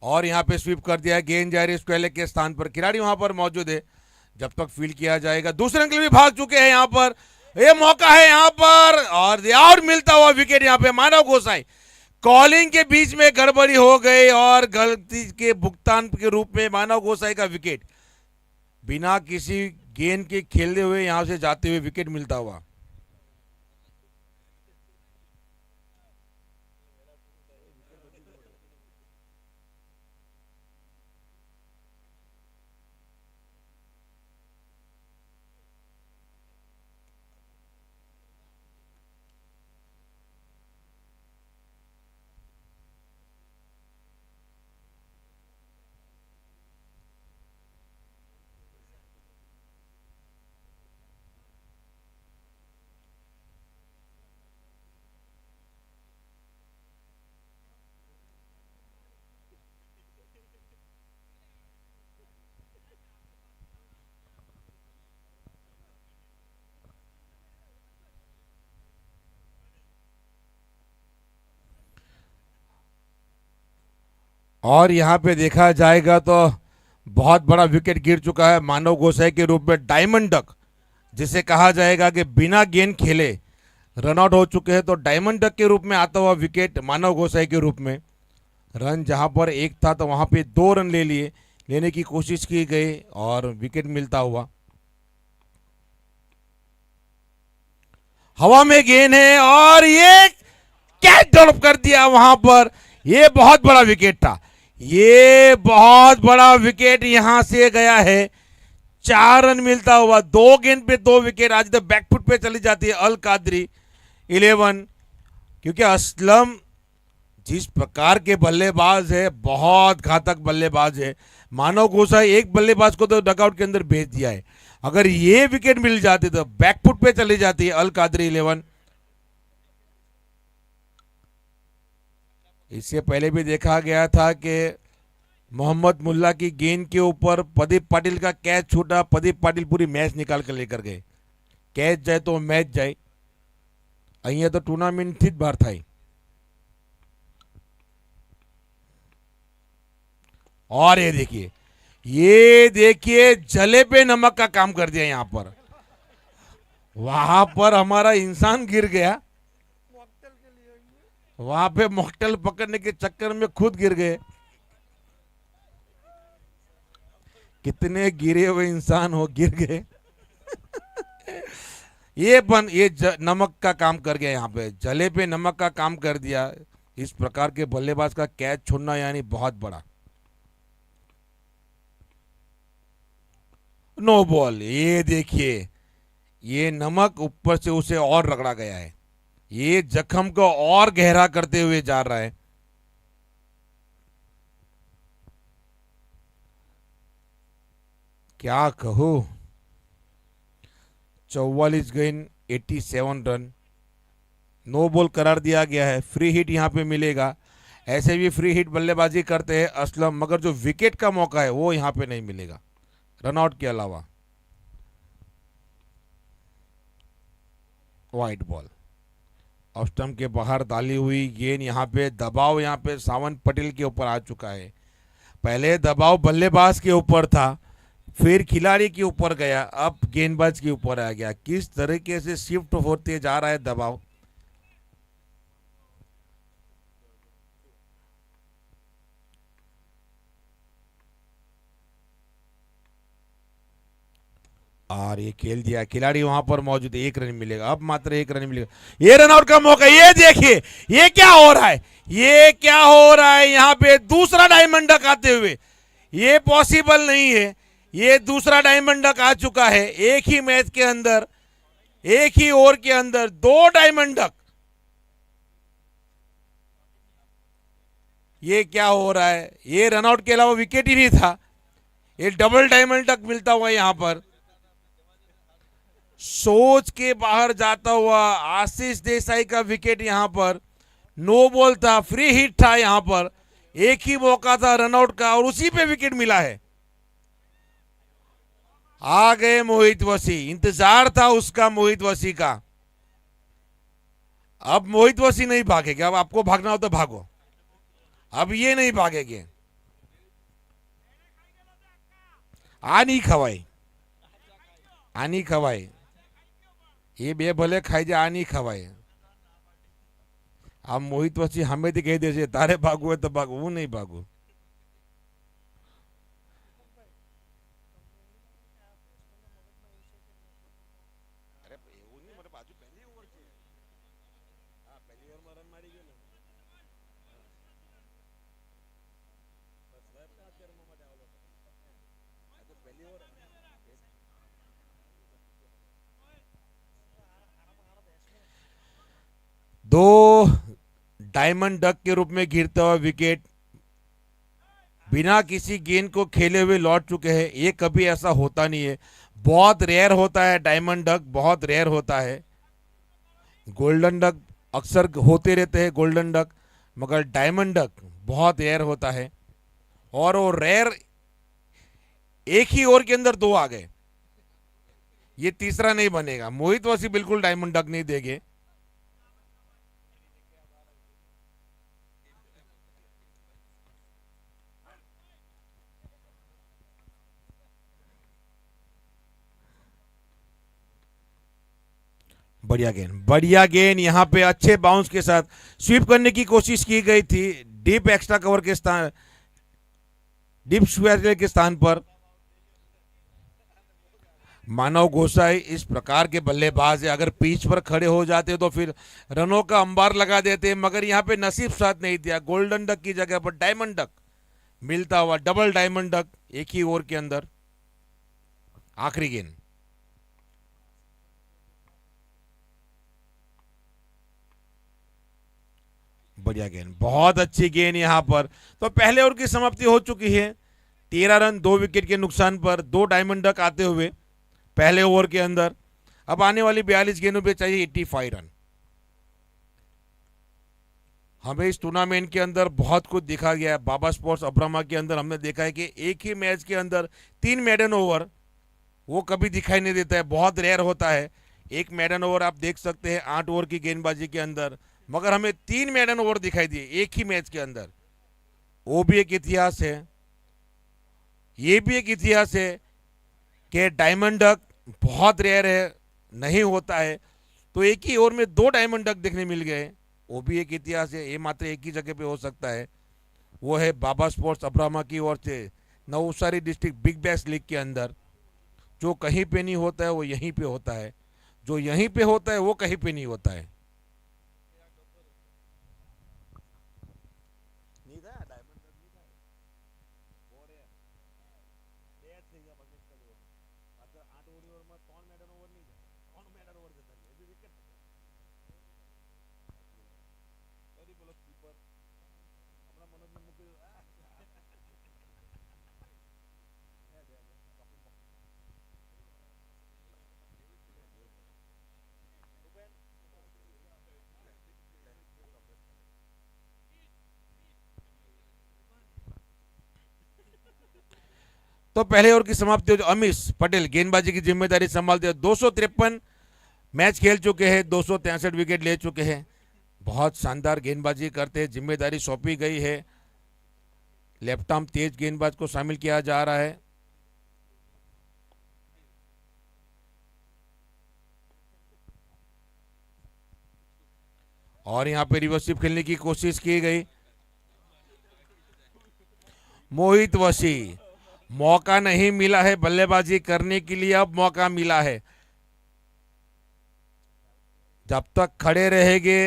और यहां पे स्वीप कर दिया है। गेंद जा रही है स्क्वेले के स्थान पर। खिलाड़ी वहां पर मौजूद है जब तक फील्ड किया जाएगा। दूसरे अंकल भी भाग चुके हैं यहां पर। ये मौका है यहां पर और मिलता हुआ विकेट यहां पे मानव गोसाई। कॉलिंग के बीच में गड़बड़ी हो गई और गलती के भुगतान के रूप में मानव गोसाई का विकेट बिना किसी गेंद के खेलते हुए यहां से जाते हुए विकेट मिलता हुआ। और यहां पे देखा जाएगा तो बहुत बड़ा विकेट गिर चुका है मानव गोसाई के रूप में। डायमंड डक जिसे कहा जाएगा कि बिना गेंद खेले रन आउट हो चुके हैं, तो डायमंड डक के रूप में आता हुआ विकेट मानव गोसाई के रूप में। रन जहां पर एक था तो वहां पे 2 रन लेने की कोशिश की गई और विकेट मिलता हुआ। हवा में गेंद है और ये कैच ड्रॉप कर दिया वहां पर। ये बहुत बड़ा विकेट था। ये बहुत बड़ा विकेट यहां से गया है। 4 रन मिलता हुआ। 2 गेंद पे 2 विकेट। आज तो बैकफुट पे चली जाती है अल कादरी 11, क्योंकि असलम जिस प्रकार के बल्लेबाज है, बहुत घातक बल्लेबाज है। मानव गोसाई एक बल्लेबाज को तो डगआउट के अंदर भेज दिया है। अगर ये विकेट मिल जाती तो बैकफुट पे चली जाती है अल कादरी 11। इससे पहले भी देखा गया था कि मोहम्मद मुल्ला की गेंद के ऊपर प्रदीप पाटिल का कैच छूटा। प्रदीप पाटिल पूरी मैच निकाल कर लेकर गए। कैच जाए तो मैच जाए। अहिया तो टूर्नामेंट थी बार था। और ये देखिए जले पे नमक का काम कर दिया यहां पर। वहां पर हमारा इंसान गिर गया। वहां पे मॉकटेल पकड़ने के चक्कर में खुद गिर गए। कितने गिरे हुए इंसान हो गिर गए। नमक का काम कर गया यहां पे। जले पे नमक का काम कर दिया। इस प्रकार के बल्लेबाज का कैच छोड़ना यानी बहुत बड़ा। No ball. ये देखिए ये नमक ऊपर से उसे और रगड़ा गया है। ये जख्म को और गहरा करते हुए जा रहा है। क्या कहूं। 44 गेंद 87 रन। नो बॉल करार दिया गया है। फ्री हिट यहां पे मिलेगा। ऐसे भी फ्री हिट बल्लेबाजी करते हैं असलम, मगर जो विकेट का मौका है वो यहां पे नहीं मिलेगा रनआउट के अलावा। White ball. ऑफ स्टंप के बाहर डाली हुई गेंद। यहां पे दबाव यहां पे सावन पटेल के ऊपर आ चुका है। पहले दबाव बल्लेबाज के ऊपर था, फिर खिलाड़ी के ऊपर गया, अब गेंदबाज के ऊपर आ गया। किस तरीके से शिफ्ट होते जा रहा है दबाव। और ये खेल दिया। खिलाड़ी वहां पर मौजूद है। 1 रन मिलेगा। अब मात्र 1 रन मिलेगा। ये रन आउट का मौका। ये देखिए ये क्या हो रहा है। ये क्या हो रहा है। यहां पे दूसरा डायमंड डक आते हुए ये पॉसिबल नहीं है। ये दूसरा डायमंड डक आ चुका है एक ही मैच के अंदर, एक ही ओवर के अंदर 2 डायमंड डक। ये क्या हो रहा है? ये रनआउट के अलावा विकेट ही नहीं था। ये डबल डायमंड डक मिलता हुआ यहां पर सोच के बाहर जाता हुआ आशीष देसाई का विकेट। यहां पर नो बॉल था, फ्री हिट था, यहां पर एक ही मौका था रनआउट का और उसी पे विकेट मिला है। आ गए मोहित वसी, इंतजार था उसका मोहित वसी का। अब मोहित वसी नहीं भागेगा। अब आपको भागना हो तो भागो, अब ये नहीं भागेंगे। आनी खवाई, आनी खवाई, ये बे भले खाई जाए, आनी खवाई। अब मोहित वसी हमें तो कह दे तारे भागू है तो भागू, वो नहीं भागू। दो डायमंड डक के रूप में गिरता हुआ विकेट बिना किसी गेंद को खेले हुए लौट चुके हैं। ये कभी ऐसा होता नहीं है, बहुत रेयर होता है। डायमंड डक बहुत रेयर होता है। गोल्डन डक अक्सर होते रहते हैं गोल्डन डक, मगर डायमंड डक बहुत रेयर होता है। और वो रेयर एक ही ओवर के अंदर 2 आ गए। ये तीसरा नहीं बनेगा। मोहित वसी बिल्कुल डायमंड डक नहीं देंगे। बढ़िया गेंद, बढ़िया गेंद। यहां पे अच्छे बाउंस के साथ स्वीप करने की कोशिश की गई थी डीप एक्स्ट्रा कवर के स्थान, डीप स्क्वायर के स्थान पर। मानव गोसाई इस प्रकार के बल्लेबाज है, अगर पिच पर खड़े हो जाते तो फिर रनों का अंबार लगा देते, मगर यहां पे नसीब साथ नहीं दिया। गोल्डन डक की जगह पर डायमंड डक मिलता हुआ, डबल डायमंड डक एक ही ओवर के अंदर। आखिरी गेंद, बढ़िया गेंद, बहुत अच्छी गेंद यहां पर। तो पहले ओवर की समाप्ति हो चुकी है। 13 रन 2 विकेट के नुकसान पर 2 डायमंड डक आते हुए पहले ओवर के अंदर। अब आने वाली 42 गेंदों पे चाहिए 85 रन। हमें इस टूर्नामेंट के अंदर बहुत कुछ दिखा गया है। बाबा स्पोर्ट्स अब्रामा के अंदर हमने देखा है कि एक ही मैच के अंदर 3 मेडन ओवर वो कभी दिखाई नहीं देता है, बहुत रेयर होता है। एक मेडन ओवर आप देख सकते हैं 8 ओवर की गेंदबाजी के अंदर, मगर हमें 3 मेडन ओवर दिखाई दिए एक ही मैच के अंदर। वो भी एक इतिहास है। ये भी एक इतिहास है कि डायमंड डक बहुत रेयर है, नहीं होता है। तो एक ही ओवर में 2 डायमंड डक देखने मिल गए, वो भी एक इतिहास है। ये मात्र एक ही जगह पे हो सकता है, वो है बाबा स्पोर्ट्स अब्रामा की ओर से Navsari district big bash league के अंदर। जो कहीं पे नहीं होता है वो यहीं पे होता है, जो यहीं पे होता है वो कहीं पे नहीं होता है। तो पहले ओवर की समाप्ति हो, जो अमीश पटेल गेंदबाजी की जिम्मेदारी संभालते हैं। 253 मैच खेल चुके हैं, 263 विकेट ले चुके हैं। बहुत शानदार गेंदबाजी करते हैं, जिम्मेदारी सौंपी गई है। लेफ्ट आर्म तेज गेंदबाज को शामिल किया जा रहा है। और यहां पे रिवर्सिव खेलने की कोशिश की गई। मोहित वसी, मौका नहीं मिला है बल्लेबाजी करने के लिए, अब मौका मिला है। जब तक खड़े रहेंगे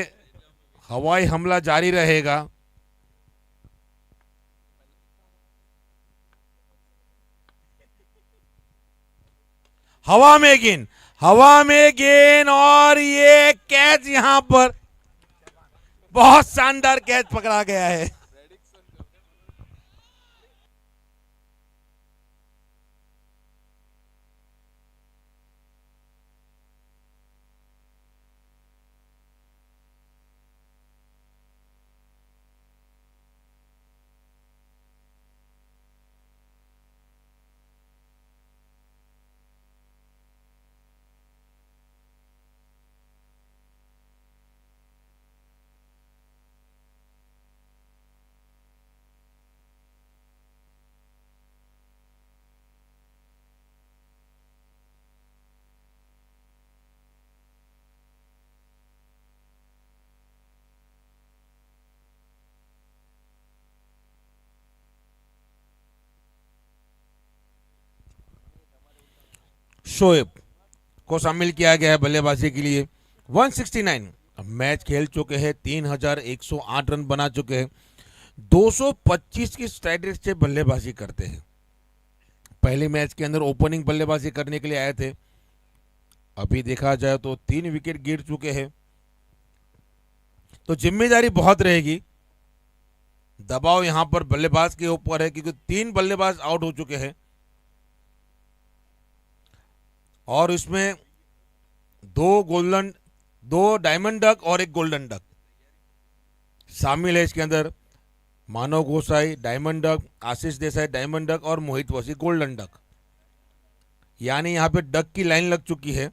हवाई हमला जारी रहेगा। हवा में गेंद और ये कैच यहां पर, बहुत शानदार कैच पकड़ा गया है। शोएब को शामिल किया गया है बल्लेबाजी के लिए। 169 मैच खेल चुके हैं, 3108 रन बना चुके हैं, 225 की स्ट्राइक रेट से बल्लेबाजी करते हैं। पहले मैच के अंदर ओपनिंग बल्लेबाजी करने के लिए आए थे। अभी देखा जाए तो 3 विकेट गिर चुके हैं, तो जिम्मेदारी बहुत रहेगी। दबाव यहां पर बल्लेबाज के ऊपर है क्योंकि 3 बल्लेबाज आउट हो चुके हैं और इसमें 2 डायमंड डक और 1 गोल्डन डक शामिल है। इसके अंदर मानव गोसाई डायमंड डक, आशीष देसाई डायमंड डक और मोहित वसी गोल्डन डक, यानी यहां पे डक की लाइन लग चुकी है।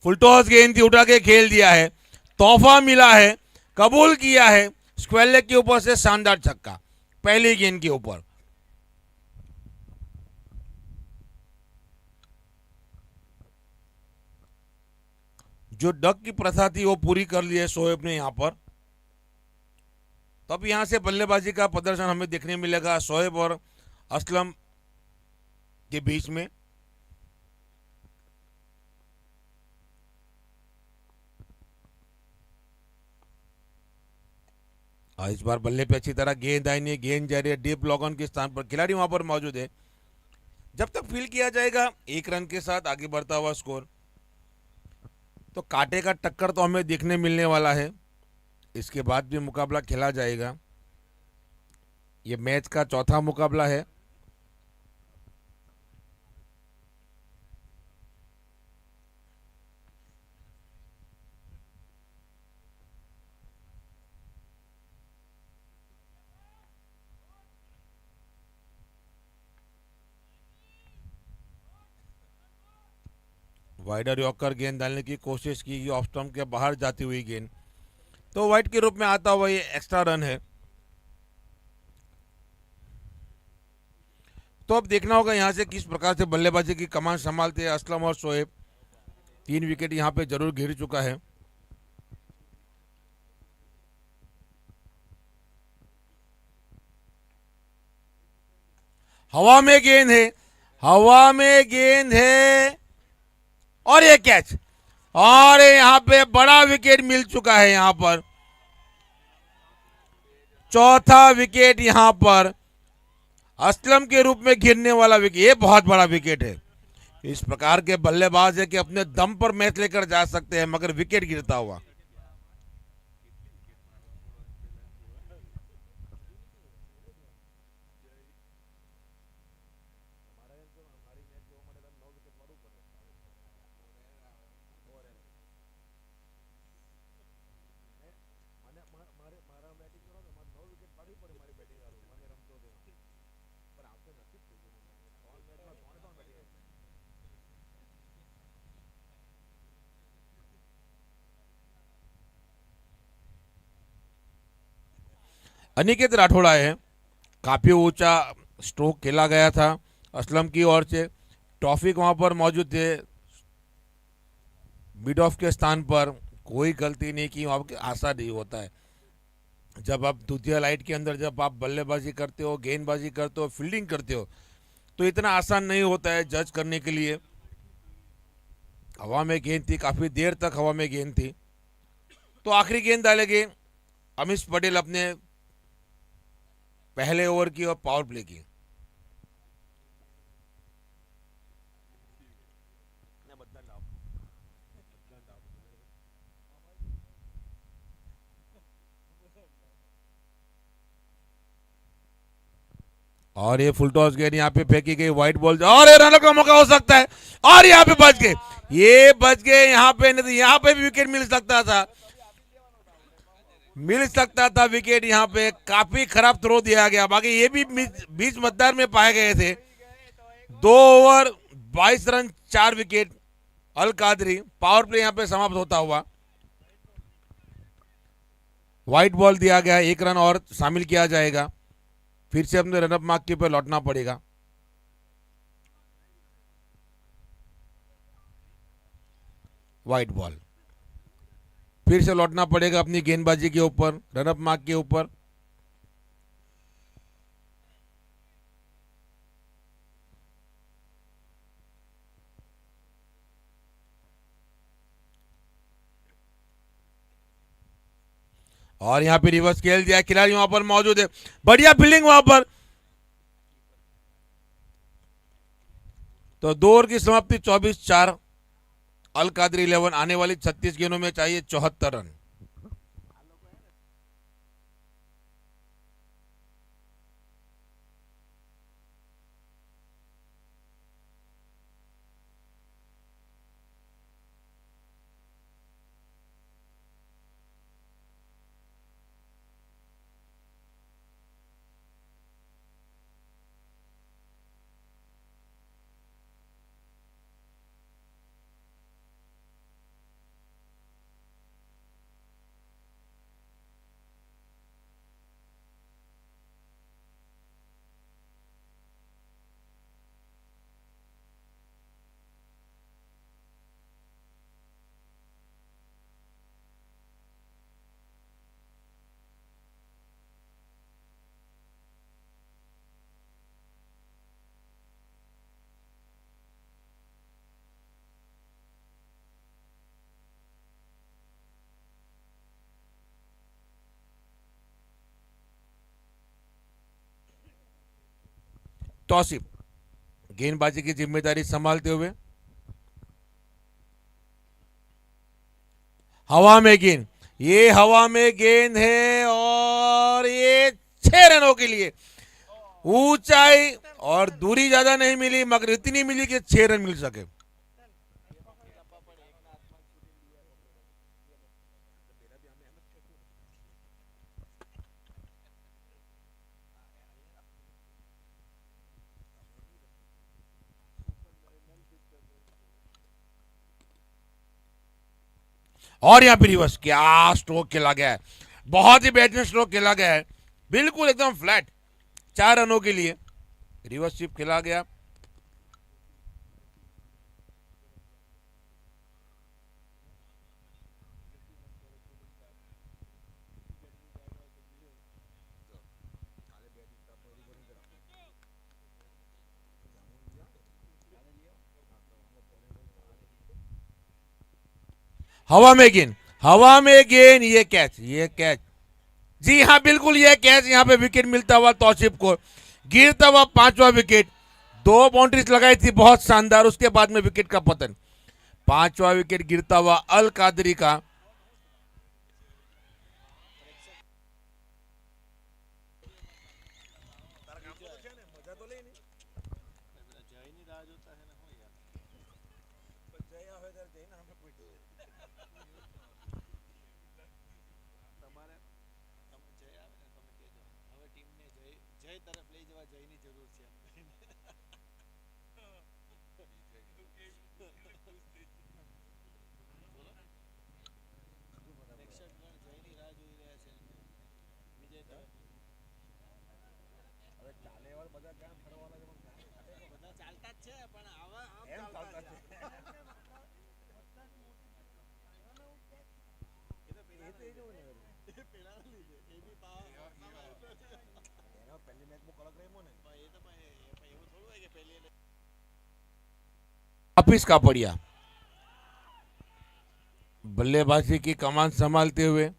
फुलटॉस गेंद थी, उठा के खेल दिया है, तोहफा मिला है, कबूल किया है। स्क्वायर लेग के ऊपर से शानदार छक्का पहली गेंद के ऊपर। जो डक की प्रथा थी वो पूरी कर ली है शोएब ने यहां पर। तब यहां से बल्लेबाजी का प्रदर्शन हमें देखने मिलेगा शोएब और असलम के बीच में। इस बार बल्ले पे अच्छी तरह गेंद आई नहीं, गेंद जा रही है डीप लॉग ऑन के स्थान पर, खिलाड़ी वहां पर मौजूद है। जब तक फील किया जाएगा 1 रन के साथ आगे बढ़ता हुआ स्कोर, तो कांटे का टक्कर तो हमें देखने मिलने वाला है। इसके बाद भी मुकाबला खेला जाएगा। ये मैच का चौथा मुकाबला है। वाइडर यॉर्कर गेंद डालने की कोशिश की, ऑफ स्टंप के बाहर जाती हुई गेंद, तो वाइड के रूप में आता हुआ ये एक्स्ट्रा रन है। तो अब देखना होगा यहां से किस प्रकार से बल्लेबाजी की कमान संभालते हैं असलम और शोएब। 3 विकेट यहां पे जरूर गिर चुका है। हवा में गेंद है, हवा में गेंद है और ये कैच, और यहां पे बड़ा विकेट मिल चुका है। यहां पर चौथा विकेट यहां पर असलम के रूप में गिरने वाला विकेट, ये बहुत बड़ा विकेट है। इस प्रकार के बल्लेबाज है कि अपने दम पर मैच लेकर जा सकते हैं, मगर विकेट गिरता हुआ। अनिकेत राठौड़ आए हैं। काफी ऊंचा स्ट्रोक खेला गया था असलम की ओर से। टॉफिक वहां पर मौजूद थे मिड ऑफ के स्थान पर, कोई गलती नहीं की, वहां आशा नहीं होता है। जब आप द्वितीय लाइट के अंदर जब आप बल्लेबाजी करते हो, गेंदबाजी करते हो, फील्डिंग करते हो, तो इतना आसान नहीं होता है जज करने के लिए। हवा में गेंद थी, काफी देर तक हवा में गेंद थी, तो आखिरी गेंद डालेंगे अमीश पटेल अपने पहले ओवर की और पावर प्ले की। और ये फुल टॉस गेंद यहाँ पे फेंकी गई, व्हाइट बॉल, और ये रन का मौका हो सकता है, और यहाँ पे बच गए, ये बच गए यहाँ पे, नहीं तो यहाँ पे भी विकेट मिल सकता था, मिल सकता था विकेट। यहाँ पे काफी खराब थ्रो दिया गया। बाकी ये भी बीच मतदार में पाए गए थे। 2 ओवर 22 रन 4 विकेट। अल कादरी, पावर प्ले यहाँ पे समाप्त होता हुआ। व्हाइट बॉल दिया गया, 1 रन और शामिल किया जाएगा, फिर से अपने रनअप मार्क के ऊपर लौटना पड़ेगा। व्हाइट बॉल, फिर से लौटना पड़ेगा अपनी गेंदबाजी के ऊपर, रनअप मार्क के ऊपर। और यहां पे रिवर्स खेल दिया, खिलाड़ी वहां पर मौजूद है, बढ़िया फील्डिंग वहां पर। तो 2 ओवर की समाप्ति 24-4। अल कादरी 11 आने वाली 36 गेंदों में चाहिए 74 रन। तौसीफ गेंदबाजी की जिम्मेदारी संभालते हुए, हवा में गेंद, ये हवा में गेंद है, और ये 6 रनों के लिए। ऊंचाई और दूरी ज्यादा नहीं मिली, मगर इतनी मिली कि 6 रन मिल सके। और यहां पे रिवर्स, क्या स्ट्रोक खेला गया है, बहुत ही बेहतरीन स्ट्रोक खेला गया है, बिल्कुल एकदम फ्लैट, 4 रनों के लिए रिवर्स स्वीप खेला गया। हवा में गेंद, हवा में गेंद, ये कैच, ये कैच, जी हाँ बिल्कुल ये कैच। यहाँ पे विकेट मिलता हुआ तौसीफ को, गिरता हुआ 5वां विकेट। 2 बाउंड्रीज लगाई थी बहुत शानदार, उसके बाद में विकेट का पतन। 5वां विकेट गिरता हुआ अल कादरी का। वापिस का पड़िया बल्लेबाजी की कमान संभालते हुए,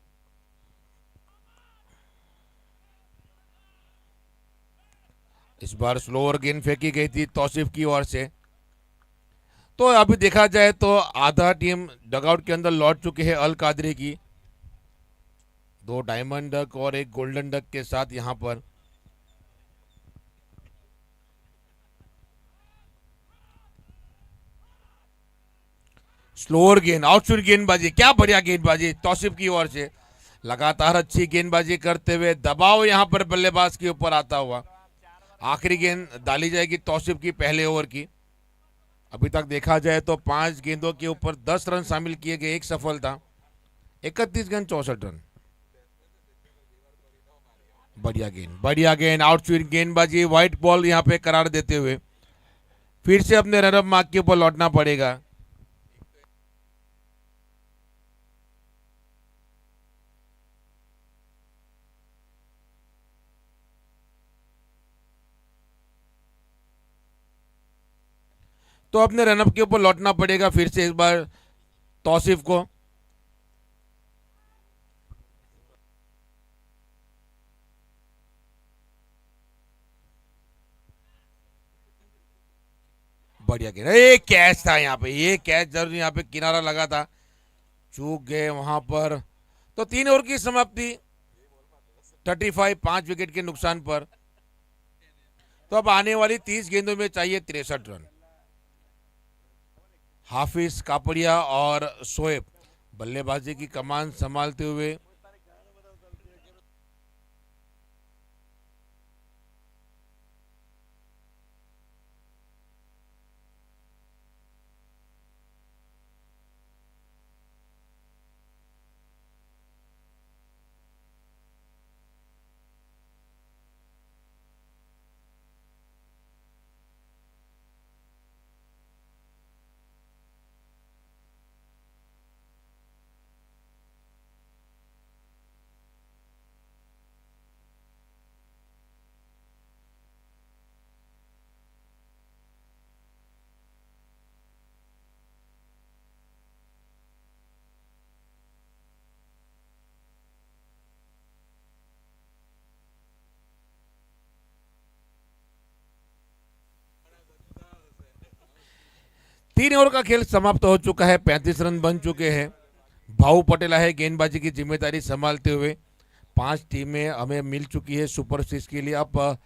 इस बार स्लोअर गेंद फेंकी गई थी तौसीफ की ओर से। तो अभी देखा जाए तो आधा टीम डगआउट के अंदर लौट चुकी है अल कादरी की, 2 डायमंड डक और 1 गोल्डन डक के साथ यहां पर। स्लोअर गेंद, आउटस्विंग गेंदबाजी, क्या बढ़िया गेंदबाजी तौसीफ की ओर से। लगातार अच्छी गेंदबाजी करते हुए दबाव यहां पर बल्लेबाज के ऊपर आता हुआ। आखिरी गेंद डाली जाएगी तौसीफ की पहले ओवर की। अभी तक देखा जाए तो 5 गेंदों के ऊपर 10 रन शामिल किए गए, 1 सफलता, 31 गेंद 64 रन। बढ़िया गेंद आउटस्विंग गेंदबाजी, व्हाइट बॉल यहां पे करार देते हुए फिर से अपने रनअप मार्क के ऊपर लौटना पड़ेगा। तो अपने रनअप के ऊपर लौटना पड़ेगा फिर से इस बार तौसीफ को। बढ़िया गेंद, एक कैच था यहाँ पे, ये कैच जरूर यहाँ पे किनारा लगा था, चूक गए वहां पर। तो 3 ओवर की समाप्ति, 35, 5 विकेट के नुकसान पर। तो अब आने वाली 30 गेंदों में चाहिए 63 रन। हाफिज, कापड़िया और शोएब बल्लेबाजी की कमान संभालते हुए। तीन ओवर का खेल समाप्त हो चुका है, 35 रन बन चुके हैं। भाऊ पटेल है गेंदबाजी की जिम्मेदारी संभालते हुए। 5 टीमें हमें मिल चुकी है सुपर 6 के लिए। अब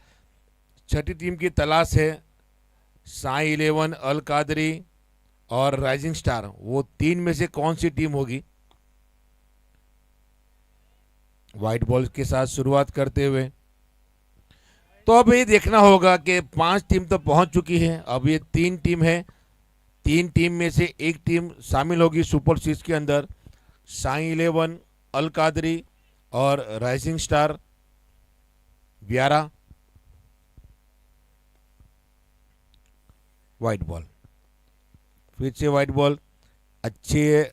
छठी टीम की तलाश है। साई 11, अल कादरी और राइजिंग स्टार, वो 3 में से कौन सी टीम होगी। व्हाइट बॉल के साथ शुरुआत करते हुए तो अब ये देखना होगा कि 5 टीम तो पहुंच चुकी है, अब ये 3 टीम है। 3 टीम में से एक टीम शामिल होगी सुपर 6 के अंदर। साई 11, अल कादरी और राइजिंग स्टार 11। व्हाइट बॉल, फिर से व्हाइट बॉल, अच्छे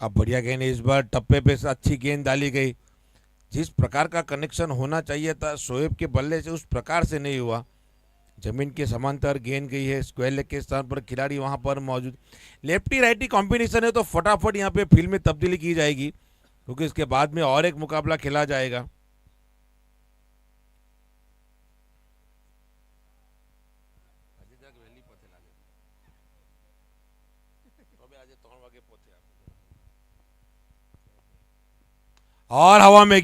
अब बढ़िया गेंद, इस बार टप्पे पे से अच्छी गेंद डाली गई। जिस प्रकार का कनेक्शन होना चाहिए था शोएब के बल्ले से, उस प्रकार से नहीं हुआ। जमीन के समांतर गेंद गई है, स्क्वायर लेग के स्थान पर खिलाड़ी वहां पर मौजूद। लेफ्टी राइटी कॉम्बिनेशन है तो फटाफट यहाँ पे फील्ड में तब्दीली की जाएगी, क्योंकि इसके बाद में और एक मुकाबला खेला जाएगा। और हवा में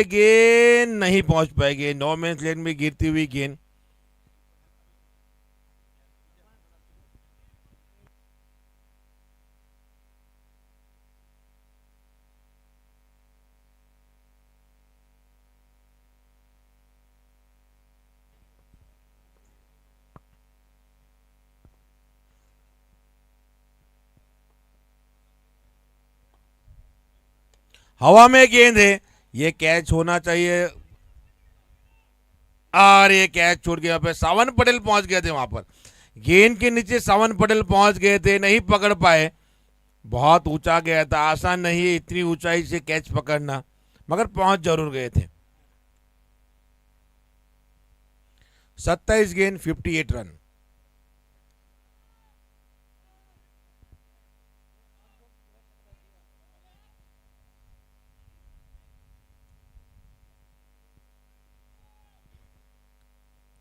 गेंद नहीं पहुंच पाएगी, नो मैंस लैंड में गिरती हुई गेंद। हवा में गेंद है, ये कैच होना चाहिए। और ये कैच छोड़ गया पे, सावन पटेल पहुंच गए थे वहां पर। गेंद के नीचे सावन पटेल पहुंच गए थे, नहीं पकड़ पाए। बहुत ऊंचा गया था, आसान नहीं है इतनी ऊंचाई से कैच पकड़ना, मगर पहुंच जरूर गए थे। 27 गेंद 58 रन।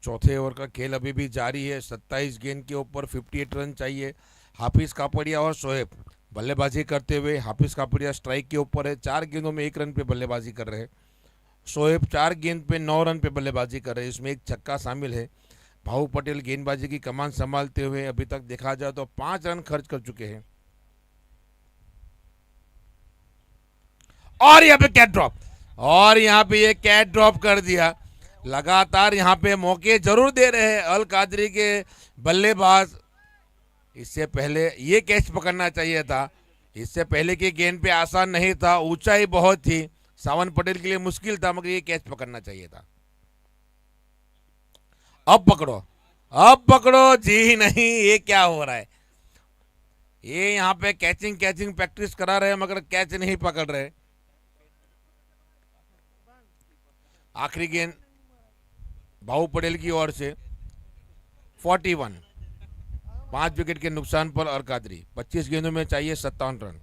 चौथे ओवर का खेल अभी भी जारी है। 27 गेंद के ऊपर 58 रन चाहिए। हाफिज कापड़िया और शोएब बल्लेबाजी करते हुए। हाफिज कापड़िया स्ट्राइक के ऊपर है, 4 गेंदों में 1 रन पे बल्लेबाजी कर रहे हैं। शोएब 4 गेंद पे 9 रन पे बल्लेबाजी कर रहे हैं, इसमें एक छक्का शामिल है। भाऊ पटेल गेंदबाजी की कमान संभालते हुए अभी तक देखा जाए तो 5 रन खर्च कर चुके हैं। और यहाँ पे कैच ड्रॉप, और यहाँ पे ये कैच ड्रॉप कर दिया। लगातार यहाँ पे मौके जरूर दे रहे हैं अल कादरी के बल्लेबाज। इससे पहले ये कैच पकड़ना चाहिए था। इससे पहले की गेंद पे आसान नहीं था, ऊंचाई बहुत थी, सावन पटेल के लिए मुश्किल था, मगर ये कैच पकड़ना चाहिए था। अब पकड़ो, अब पकड़ो जी नहीं, ये क्या हो रहा है? ये यहाँ पे कैचिंग कैचिंग प्रैक्टिस करा रहे हैं, मगर कैच नहीं पकड़ रहे। आखिरी गेंद भाऊ पटेल की ओर से 41, 5 विकेट के नुकसान पर अल कादरी। 25 गेंदों में चाहिए 57 रन।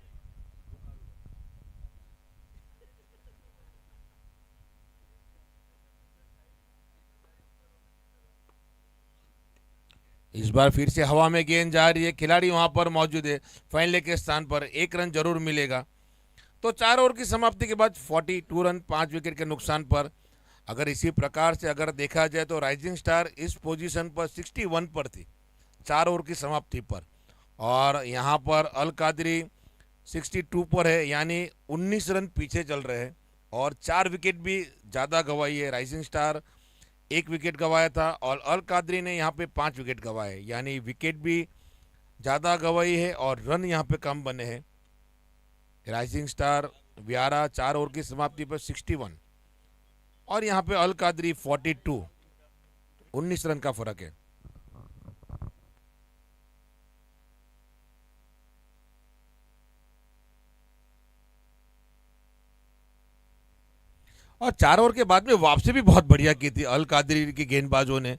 इस बार फिर से हवा में गेंद जा रही है, खिलाड़ी वहां पर मौजूद है। फाइनल के स्थान पर 1 रन जरूर मिलेगा। तो 4 ओवर की समाप्ति के बाद 42 रन 5 विकेट के नुकसान पर। अगर इसी प्रकार से अगर देखा जाए तो राइजिंग स्टार इस पोजीशन पर 61 पर थी 4 ओवर की समाप्ति पर, और यहाँ पर अल कादरी 62 पर है, यानी 19 रन पीछे चल रहे हैं। और 4 विकेट भी ज़्यादा गंवाई है। राइजिंग स्टार 1 विकेट गंवाया था और अल कादरी ने यहाँ पे 5 विकेट गंवाए, यानी विकेट भी ज़्यादा गंवाई है और रन यहाँ पे कम बने हैं। राइजिंग स्टार व्यारा 4 ओवर की समाप्ति पर 61 और यहाँ पे अल कादरी 42, 19 रन का फर्क है। और 4 ओवर के बाद में वापसी भी बहुत बढ़िया की थी अल कादरी के गेंदबाजों ने,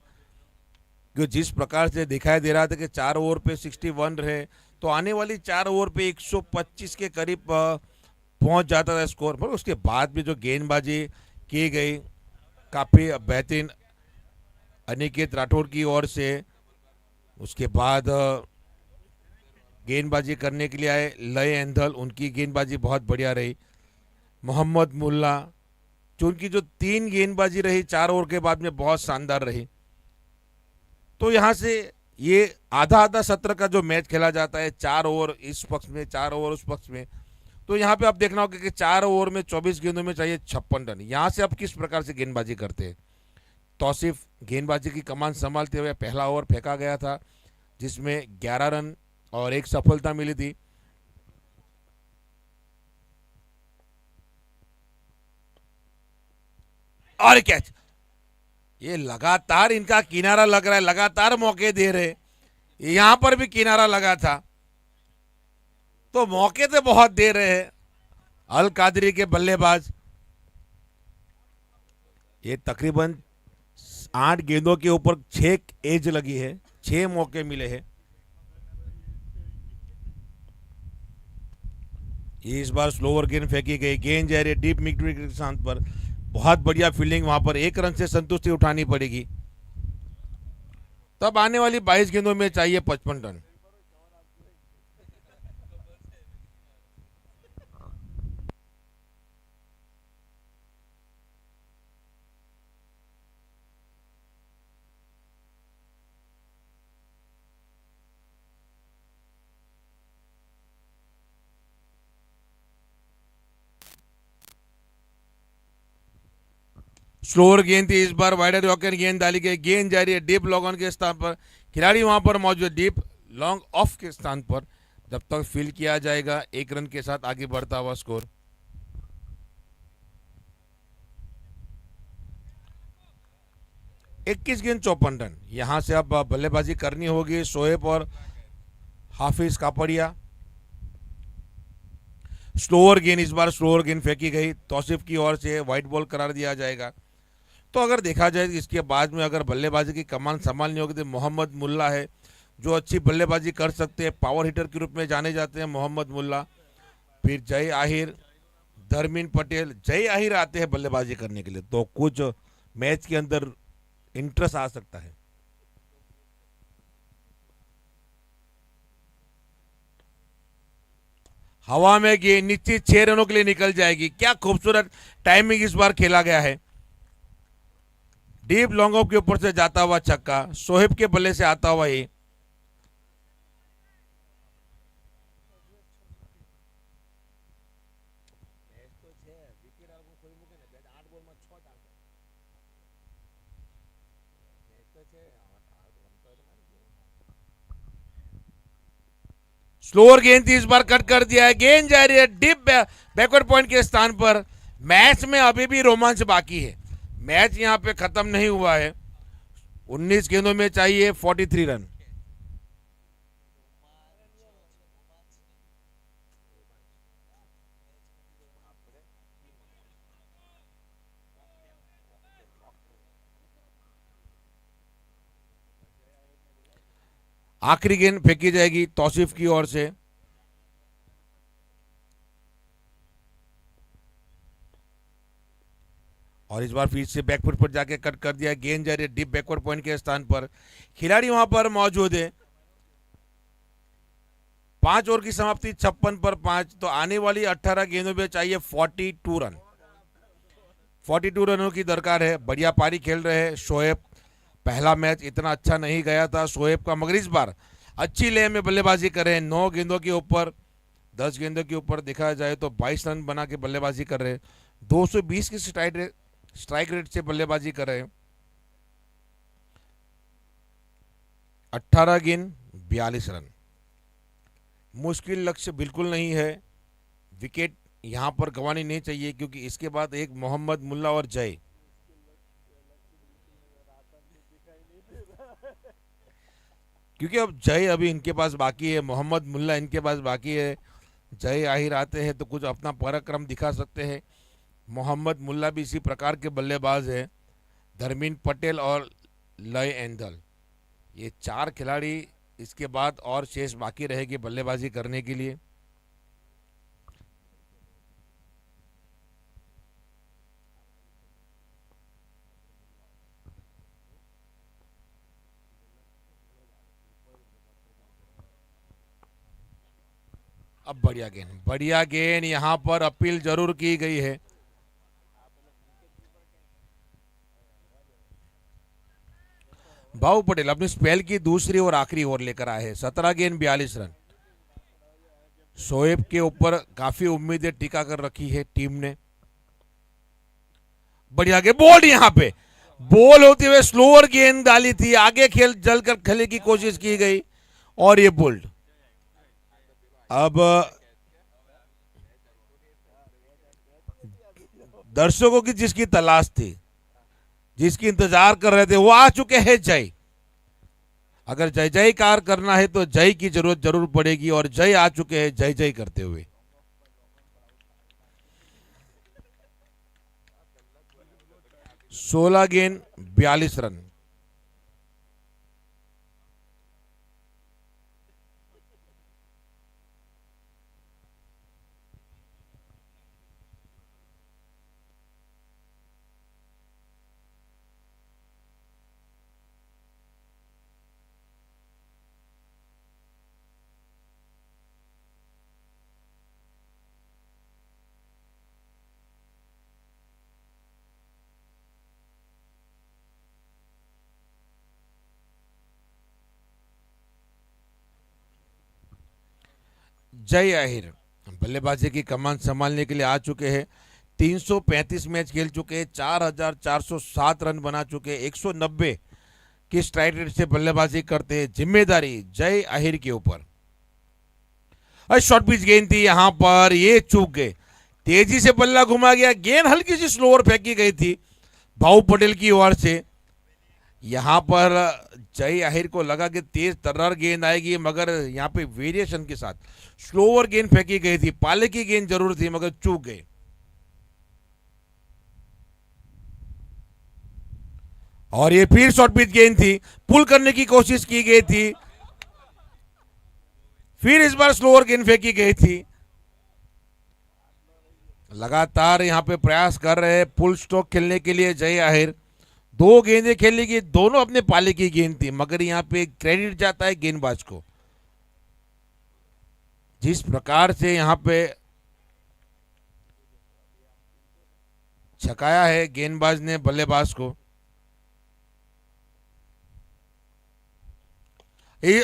जो जिस प्रकार से दिखाई दे रहा था कि 4 ओवर पे 61 रहे, तो आने वाली 4 ओवर पे 125 के करीब पहुंच जाता था स्कोर। पर उसके बाद भी जो गेंदबाजी की गई काफ़ी बेहतरीन अनिकेत राठौड़ की ओर से। उसके बाद गेंदबाजी करने के लिए आए लय एंधल, उनकी गेंदबाजी बहुत बढ़िया रही। मोहम्मद मुल्ला, जो उनकी जो 3 गेंदबाजी रही 4 ओवर के बाद में बहुत शानदार रही। तो यहाँ से ये आधा आधा सत्र का जो मैच खेला जाता है, 4 ओवर इस पक्ष में 4 ओवर उस पक्ष में, तो यहाँ पे आप देखना होगा कि 4 ओवर में 24 गेंदों में चाहिए 56 रन। यहाँ से आप किस प्रकार से गेंदबाजी करते हैं। तौसीफ गेंदबाजी की कमान संभालते हुए पहला ओवर फेंका गया था, जिसमें 11 रन और 1 सफलता मिली थी। और कैच, ये लगातार इनका किनारा लग रहा है, लगातार मौके दे रहे। यहां पर भी किनारा लगा था, तो मौके तो बहुत दे रहे हैं अल कादरी के बल्लेबाज। ये तकरीबन 8 गेंदों के ऊपर 6 एज लगी है, 6 मौके मिले हैं। ये इस बार स्लोवर गेंद फेंकी गई, गेंद जा रही है डीप मिड विकेट के स्थान पर। बहुत बढ़िया फील्डिंग, वहां पर 1 रन से संतुष्टि उठानी पड़ेगी। तब आने वाली 22 गेंदों में चाहिए 55 रन। स्लोअर गेंद थी, इस बार वाइडर यॉर्कर गेंद डाली गई। गेंद जा रही है डीप लॉन्ग ऑन के स्थान पर, खिलाड़ी वहां पर मौजूद डीप लॉन्ग ऑफ के स्थान पर। जब तक फील्ड किया जाएगा 1 रन के साथ आगे बढ़ता हुआ स्कोर। इक्कीस गेंद 54 रन। यहां से अब बल्लेबाजी करनी होगी शोएब और हाफिज कापड़िया। स्लोअर गेंद, इस बार स्लोअर गेंद फेंकी गई, तौसीफ की ओर से वाइट बॉल करार दिया जाएगा। तो अगर देखा जाए इसके बाद में अगर बल्लेबाजी की कमान संभालनी होगी तो मोहम्मद मुल्ला है जो अच्छी बल्लेबाजी कर सकते हैं, पावर हिटर के रूप में जाने जाते हैं मोहम्मद मुल्ला। फिर जय आहिर, धर्मीन पटेल, जय आहिर आते हैं बल्लेबाजी करने के लिए, तो कुछ मैच के अंदर इंटरेस्ट आ सकता है। हवा में गेंद निश्चित 6 रनों के लिए निकल जाएगी। क्या खूबसूरत टाइमिंग इस बार खेला गया है। डीप लॉन्ग ऑफ के ऊपर से जाता हुआ छक्का, शोहेब के बल्ले से आता हुआ ये। स्लोअर गेंद थी, इस बार कट कर दिया है। गेंद जा रही है डीप बैकवर्ड पॉइंट के स्थान पर। मैच में अभी भी रोमांच बाकी है, मैच यहां पे खत्म नहीं हुआ है। 19 गेंदों में चाहिए 43 रन। आखिरी गेंद फेंकी जाएगी तौसीफ की ओर से। और इस बार फिर से बैकफुट पर जाके कट कर दिया। गेंद जा रही है डीप बैकवर्ड पॉइंट के स्थान पर, खिलाड़ी वहां पर मौजूद है। 5 ओवर की समाप्ति 56 पर 5, तो आने वाली 18 गेंदों में चाहिए 42 रन। 42 रनों की दरकार है। बढ़िया पारी खेल रहे हैं शोएब। पहला मैच इतना अच्छा नहीं गया था शोएब का, मगर इस बार अच्छी लेह में बल्लेबाजी कर रहे हैं। 9 गेंदों के ऊपर, 10 गेंदों के ऊपर देखा जाए तो 22 रन बना के बल्लेबाजी कर रहे हैं। 220 की स्ट्राइक रेट से बल्लेबाजी कर रहे हैं। 18 गेंद 42 रन, मुश्किल लक्ष्य बिल्कुल नहीं है। विकेट यहां पर गंवानी नहीं चाहिए, क्योंकि इसके बाद एक मोहम्मद मुल्ला और जय, क्योंकि अब जय अभी इनके पास बाकी है, मोहम्मद मुल्ला इनके पास बाकी है। जय आहिर आते हैं तो कुछ अपना पराक्रम दिखा सकते हैं। मोहम्मद मुल्ला भी इसी प्रकार के बल्लेबाज है। धर्मीन पटेल और लय एंदल, ये 4 खिलाड़ी इसके बाद और शेष बाकी रहेगी बल्लेबाजी करने के लिए। अब बढ़िया गेंद यहां पर अपील जरूर की गई है। भाऊ पटेल अपनी स्पेल की दूसरी और आखिरी ओवर लेकर आए हैं। 17 गेंद 42 रन। शोएब के ऊपर काफी उम्मीदें टिका कर रखी है टीम ने। बढ़िया गेंद, बॉल यहां पे बॉल होते हुए स्लोअर गेंद डाली थी, आगे खेल जलकर खेलने की कोशिश की गई और ये बोल्ड। अब दर्शकों की जिसकी तलाश थी, जिसकी इंतजार कर रहे थे, वो आ चुके हैं जय। अगर जय जयकार करना है तो जय की जरूरत जरूर पड़ेगी, और जय आ चुके हैं जय जय करते हुए। सोलह गेंद 42 रन। जय आहिर बल्लेबाजी की कमान संभालने के लिए आ चुके हैं। 335 मैच खेल चुके हैं, 4407 रन बना चुके हैं, 190 की स्ट्राइक रेट से बल्लेबाजी करते हैं। जिम्मेदारी जय आहिर के ऊपर। शॉर्ट पिच गेंद थी, यहां पर ये चूक गए। तेजी से बल्ला घुमा गया, गेंद हल्की सी स्लोअर फेंकी गई थी भाऊ पटेल की ओर से। यहाँ पर जय आहिर को लगा कि तेज तर्रार गेंद आएगी, मगर यहाँ पे वेरिएशन के साथ स्लोअर गेंद फेंकी गई थी। पाले की गेंद जरूर थी मगर चूक गए। और ये फिर शॉर्ट पिच गेंद थी, पुल करने की कोशिश की गई थी, फिर इस बार स्लोअर गेंद फेंकी गई थी। लगातार यहाँ पे प्रयास कर रहे हैं पुल स्ट्रोक खेलने के लिए जय आहिर। दो गेंदें खेली गई, दोनों अपने पाले की गेंद थी, मगर यहाँ पे क्रेडिट जाता है गेंदबाज को। जिस प्रकार से यहाँ पे छकाया है गेंदबाज ने बल्लेबाज को। ये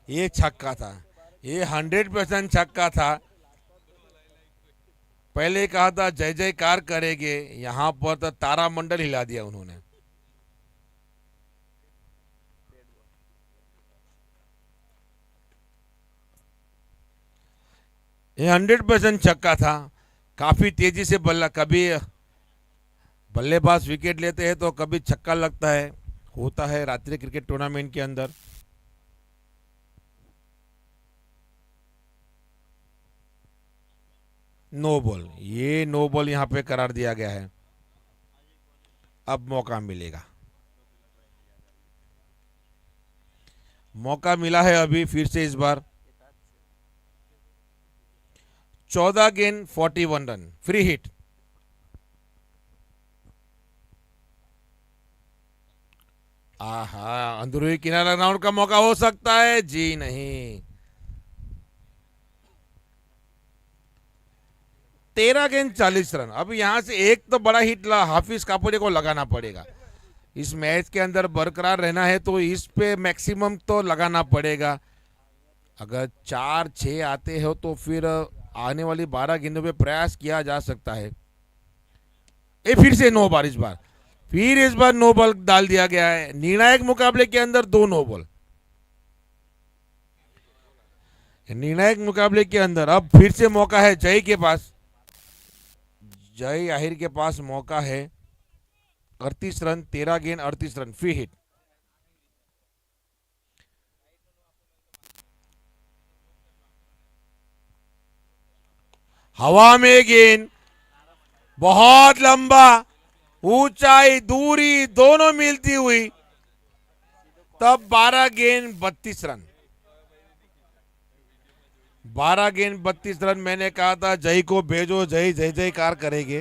ये छक्का था, ये 100% छक्का था। पहले कहा था जय जयकार करेंगे, यहां पर तो तारामंडल हिला दिया उन्होंने। ये 100% छक्का था। काफी तेजी से बल्ला, कभी बल्लेबाज विकेट लेते हैं तो कभी छक्का लगता है, होता है रात्रि क्रिकेट टूर्नामेंट के अंदर। नो बॉल, ये नो बॉल यहां पे करार दिया गया है। अब मौका मिलेगा, मौका मिला है अभी फिर से इस बार। 14 गेंद 41 रन, फ्री हिट। आहा, अंदरूनी किनारा राउंड का मौका हो सकता है, जी नहीं। 13 गेंद 40 रन। अब यहां से एक तो बड़ा हिट हाफिज कापुरे को लगाना पड़ेगा। इस मैच के अंदर बरकरार रहना है तो इस पे मैक्सिमम तो लगाना पड़ेगा। अगर 4-6 आते हो तो फिर आने वाली 12 गेंदों पे प्रयास किया जा सकता है। ये फिर से नो बॉल, इस बार नो बॉल डाल दिया गया है। निर्णायक मुकाबले के अंदर 2 नो बॉल। निर्णायक मुकाबले के अंदर अब फिर से मौका है जय के पास। जय आहिर के पास मौका है। 38 रन, 13 गेंद 38 रन, फ्री हिट। हवा में गेंद, बहुत लंबा, ऊंचाई दूरी दोनों मिलती हुई, तब 12 गेंद 32 रन। 12 गेंद 32 रन। मैंने कहा था जय को भेजो, जय जय जयकार करेंगे,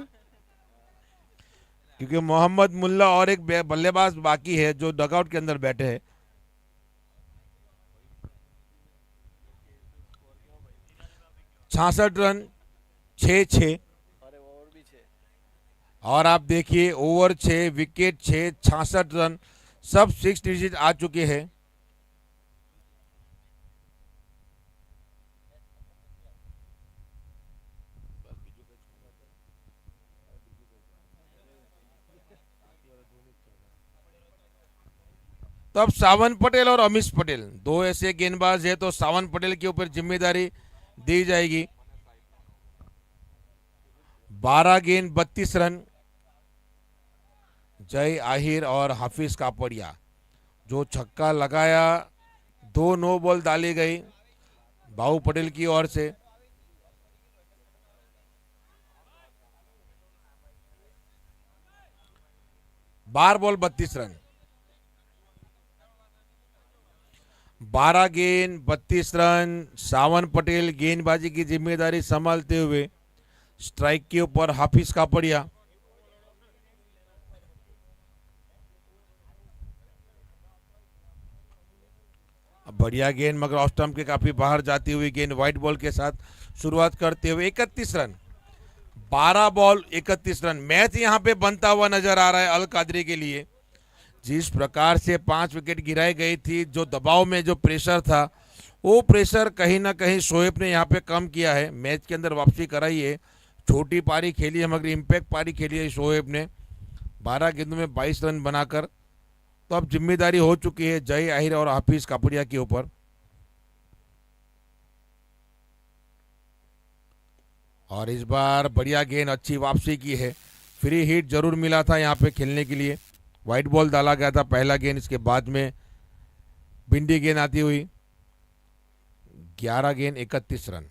क्योंकि मोहम्मद मुल्ला और एक बल्लेबाज बाकी है जो डगआउट के अंदर बैठे हैं। 66 रन, 6-6। और आप देखिए ओवर 6, विकेट 6, 66 रन, सब 6 डिजिट आ चुके हैं। तो अब सावन पटेल और अमीश पटेल दो ऐसे गेंदबाज है, तो सावन पटेल के ऊपर जिम्मेदारी दी जाएगी। 12 गेंद 32 रन। जय आहिर और हाफिज कापड़िया जो छक्का लगाया, 2 नो बॉल डाली गई बाबू पटेल की ओर से। बार बॉल 32 रन। 12 गेंद 32 रन। सावन पटेल गेंदबाजी की जिम्मेदारी संभालते हुए स्ट्राइक के ऊपर हाफिज कापड़िया। बढ़िया गेंद, मगर ऑफ स्टंप के काफी बाहर जाती हुई गेंद, व्हाइट बॉल के साथ शुरुआत करते हुए 31 रन। 12 ball 31 run. मैच यहां पे बनता हुआ नजर आ रहा है अल कादरी के लिए। जिस प्रकार से 5 विकेट गिराई गई थी, जो दबाव में जो प्रेशर था, वो प्रेशर कहीं ना कहीं शोएब ने यहाँ पे कम किया है। मैच के अंदर वापसी कराई है, छोटी पारी खेली है मगर इम्पैक्ट पारी खेली है शोएब ने, 12 गेंदों में 22 रन बनाकर। तो अब जिम्मेदारी हो चुकी है जय आहिर और हाफिज कापड़िया के ऊपर। और इस बार बढ़िया गेंद, अच्छी वापसी की है। फ्री हिट जरूर मिला था यहाँ पे खेलने के लिए। वाइट बॉल डाला गया था पहला गेंद, इसके बाद में भिंडी गेंद आती हुई। 11 गेंद 31 रन।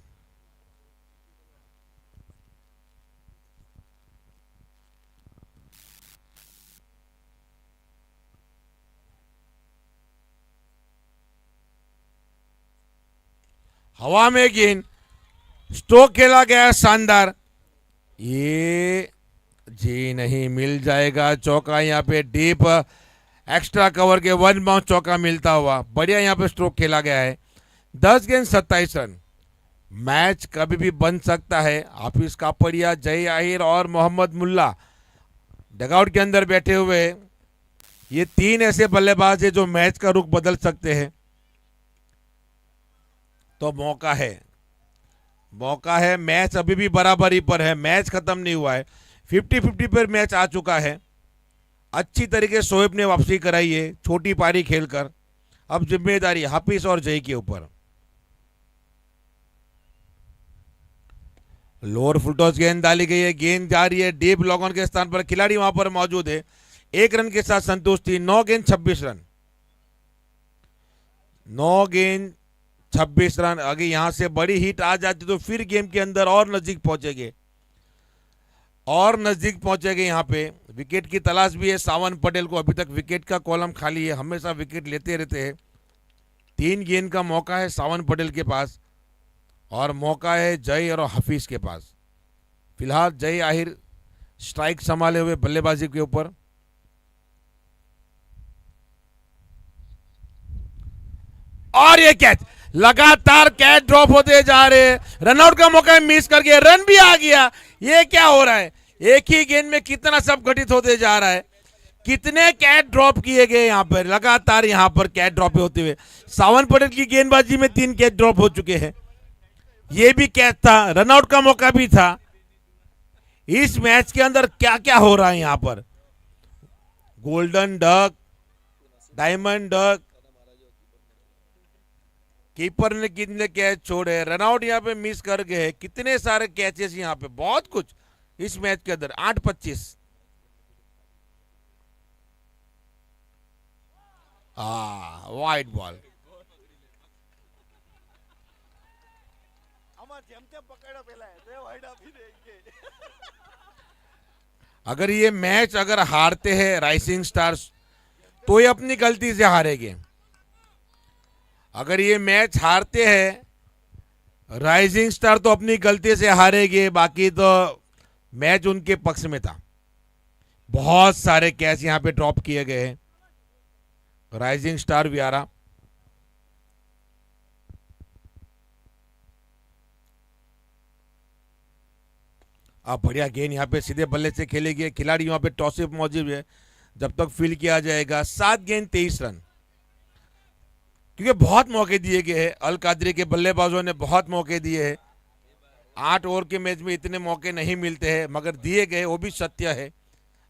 हवा में गेंद, स्ट्रोक खेला गया शानदार, ये जी नहीं, मिल जाएगा चौका यहाँ पे। डीप एक्स्ट्रा कवर के 1 बाउंस चौका मिलता हुआ, बढ़िया यहाँ पे स्ट्रोक खेला गया है। 10 गेंद 27 रन। मैच कभी भी बन सकता है। हाफिज कापड़िया, जय आहिर और मोहम्मद मुल्ला डगआउट के अंदर बैठे हुए, ये 3 ऐसे बल्लेबाज है जो मैच का रुख बदल सकते हैं। तो मौका है, मैच अभी भी बराबरी पर है, मैच खत्म नहीं हुआ है। 50-50 पर मैच आ चुका है। अच्छी तरीके से शोएब ने वापसी कराई है छोटी पारी खेलकर। अब जिम्मेदारी हाफिज और जय के ऊपर। लोअर फुल टॉस गेंद डाली गई है, गेंद जा रही है डीप लॉग ऑन के स्थान पर, खिलाड़ी वहां पर मौजूद है। 1 रन के साथ संतुष्टि। 9 गेंद 26 रन। 9 गेंद 26 रन। अगर यहां से बड़ी हिट आ जाती तो फिर गेम के अंदर और नजदीक पहुंचेंगे यहां पे। विकेट की तलाश भी है सावन पटेल को, अभी तक विकेट का कॉलम खाली है, हमेशा विकेट लेते रहते हैं। 3 गेंद का मौका है सावन पटेल के पास और मौका है जय और हफीज के पास। फिलहाल जय आहिर स्ट्राइक संभाले हुए बल्लेबाजी के ऊपर। और ये कैच, लगातार कैच ड्रॉप होते जा रहे हैं। रनआउट का मौका मिस कर गया, रन भी आ गया। ये क्या हो रहा है? एक ही गेंद में कितना सब घटित होते जा रहा है। कितने कैच ड्रॉप किए गए यहाँ पर, लगातार यहाँ पर कैच ड्रॉप होते हुए। सावन पटेल की गेंदबाजी में 3 कैच ड्रॉप हो चुके हैं। ये भी कैच था, रनआउट का मौका भी था। इस मैच के अंदर क्या क्या हो रहा है यहाँ पर। Golden duck, diamond duck, keeper ने कितने कैच छोड़े, रनआउट यहाँ पे मिस कर गए, कितने सारे कैचेस यहाँ पे, बहुत कुछ इस मैच के अंदर। 8-25। White ball. अगर ये मैच अगर हारते हैं राइजिंग स्टार्स तो ये अपनी गलती से हारेंगे। अगर ये मैच हारते हैं राइजिंग स्टार तो अपनी गलती से हारेंगे, बाकी तो मैच उनके पक्ष में था। बहुत सारे कैच यहां पे ड्रॉप किए गए हैं राइजिंग स्टार वियारा। अब बढ़िया गेंद यहाँ पे सीधे बल्ले से खेलेगी, खिलाड़ी वहां पे टॉसिप मौजूद है जब तक फील्ड किया जाएगा। 7 गेंद 23 रन। क्योंकि बहुत मौके दिए गए हैं, अल कादरी के बल्लेबाजों ने बहुत मौके दिए हैं। 8 ओवर के मैच में इतने मौके नहीं मिलते हैं, मगर दिए गए, वो भी सत्य है।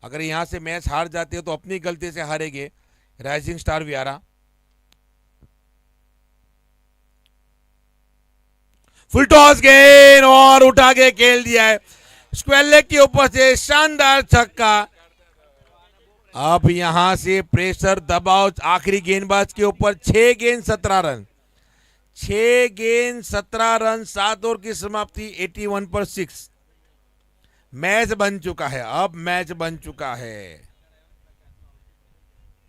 अगर यहां से मैच हार जाते हो तो अपनी गलती से हारेंगे राइजिंग स्टार वियारा। फुल टॉस गेंद और उठा के खेल दिया है, स्क्वायर लेग के ऊपर से शानदार छक्का। अब यहां से प्रेशर दबाव आखिरी गेंदबाज के ऊपर। 6 गेंद 17 रन। 6 गेंद 17 रन, 7 ओवर की समाप्ति, 81 पर 6। मैच बन चुका है, अब मैच बन चुका है।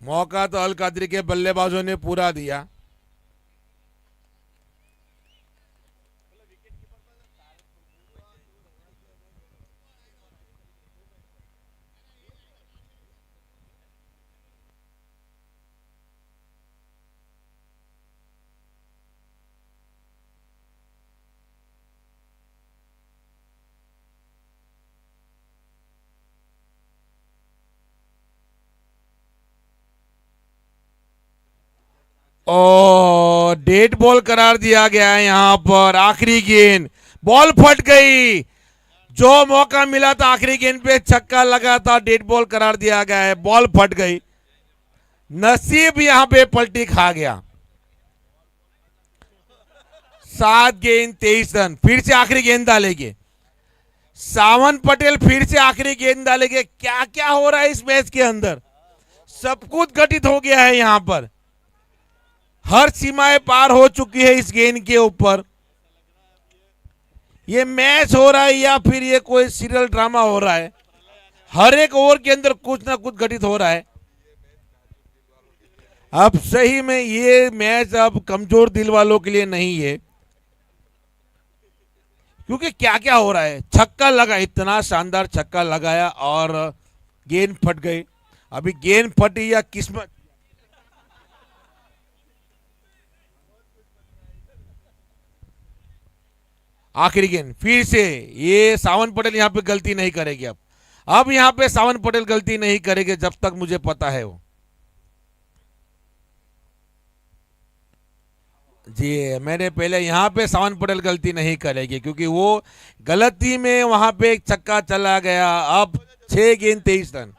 मौका तो अल कादरी के बल्लेबाजों ने पूरा दिया। और डेड बॉल करार दिया गया है यहां पर। आखिरी गेंद, बॉल फट गई। जो मौका मिला था आखिरी गेंद पे छक्का लगा था, डेड बॉल करार दिया गया है, बॉल फट गई। नसीब यहां पे पलटी खा गया। 7 गेंद 23 रन। फिर से आखिरी गेंद डालेंगे। सावन पटेल फिर से आखिरी गेंद डालेंगे। क्या क्या हो रहा है इस मैच के अंदर, सब कुछ घटित हो गया है यहां पर। हर सीमाएं पार हो चुकी है इस गेंद के ऊपर। ये मैच हो रहा है या फिर ये कोई सीरियल ड्रामा हो रहा है। हर एक ओवर के अंदर कुछ ना कुछ घटित हो रहा है। अब सही में ये मैच अब कमजोर दिल वालों के लिए नहीं है, क्योंकि क्या क्या हो रहा है। छक्का लगा, इतना शानदार छक्का लगाया और गेंद फट गई। अभी गेंद फटी या किस्मत। आखिरी गेंद फिर से, ये सावन पटेल यहां पे गलती नहीं करेगी। अब यहां पे सावन पटेल गलती नहीं करेंगे जब तक मुझे पता है वो। जी मैंने पहले यहां पे सावन पटेल गलती नहीं करेगी, क्योंकि वो गलती में वहां पे एक छक्का चला गया। अब 6 गेंद 23 रन,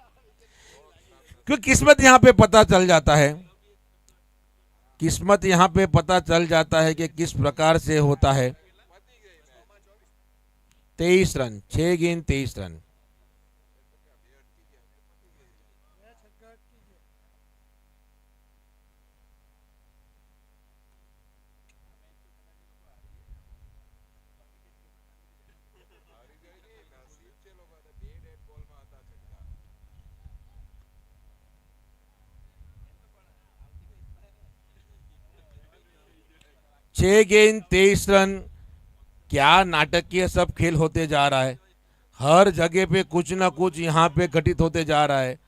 क्योंकि किस्मत यहां पे पता चल जाता है। किस्मत यहां पे पता चल जाता है कि किस प्रकार से होता है। 23 रन, 6 गेंद 23 रन। छह गेंद 23 रन। क्या नाटकीय सब खेल होते जा रहा है। हर जगह पे कुछ ना कुछ यहाँ पे घटित होते जा रहा है।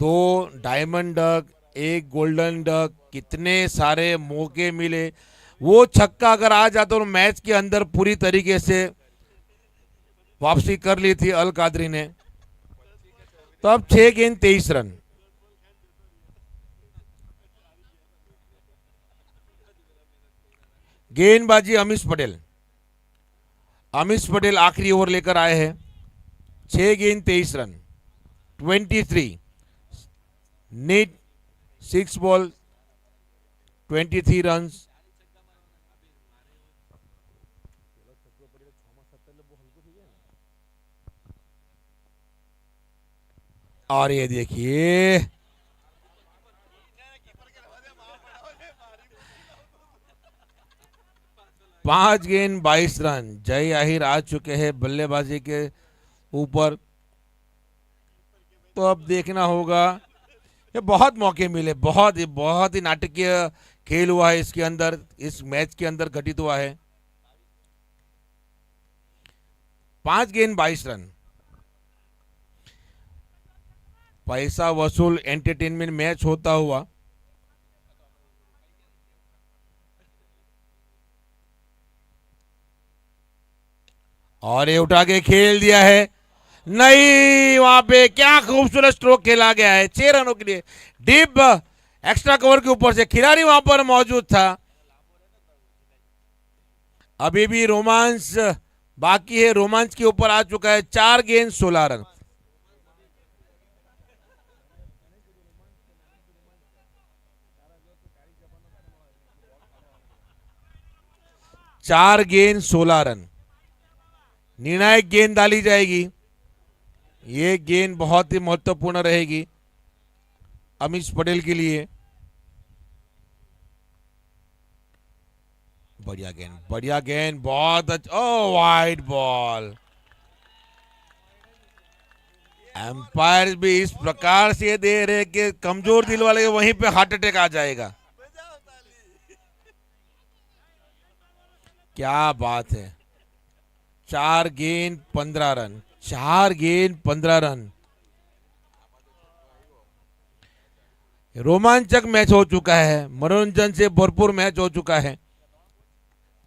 2 डायमंड डक, 1 गोल्डन डक, कितने सारे मौके मिले। वो छक्का अगर आ जाता तो मैच के अंदर पूरी तरीके से वापसी कर ली थी अल कादरी ने। तो अब 6 गेंद 23 रन। गेंदबाजी अमीश पटेल। अमीश पटेल आखिरी ओवर लेकर आए हैं। 6 गेंद 23 रन, 23 नीड, 6 बॉल 23 रन। और ये देखिए, पांच गेंद 22 रन। जय आहिर आ चुके हैं बल्लेबाजी के ऊपर। तो अब देखना होगा। ये बहुत मौके मिले, बहुत ही नाटकीय खेल हुआ है इसके अंदर, इस मैच के अंदर घटित हुआ है। 5 गेंद 22 रन। पैसा वसूल एंटरटेनमेंट मैच होता हुआ। और ये उठा के खेल दिया है। नहीं, वहां पे क्या खूबसूरत स्ट्रोक खेला गया है 6 रनों के लिए। डीप एक्स्ट्रा कवर के ऊपर से खिलाड़ी वहां पर मौजूद था। अभी भी रोमांस बाकी है, रोमांस के ऊपर आ चुका है। 4 गेंद 16 रन। चार गेंद 16 रन। निर्णायक गेंद डाली जाएगी। ये गेंद बहुत ही महत्वपूर्ण रहेगी अमीश पटेल के लिए। बढ़िया गेंद, बढ़िया गेंद, बहुत अच्छा। ओ वाइड बॉल। एम्पायर भी इस प्रकार से दे रहे कि कमजोर दिल वाले वहीं पे हार्ट अटैक आ जाएगा। क्या बात है। 4 गेंद 15 रन। 4 गेंद 15 रन। रोमांचक मैच हो चुका है, मनोरंजन से भरपूर मैच हो चुका है।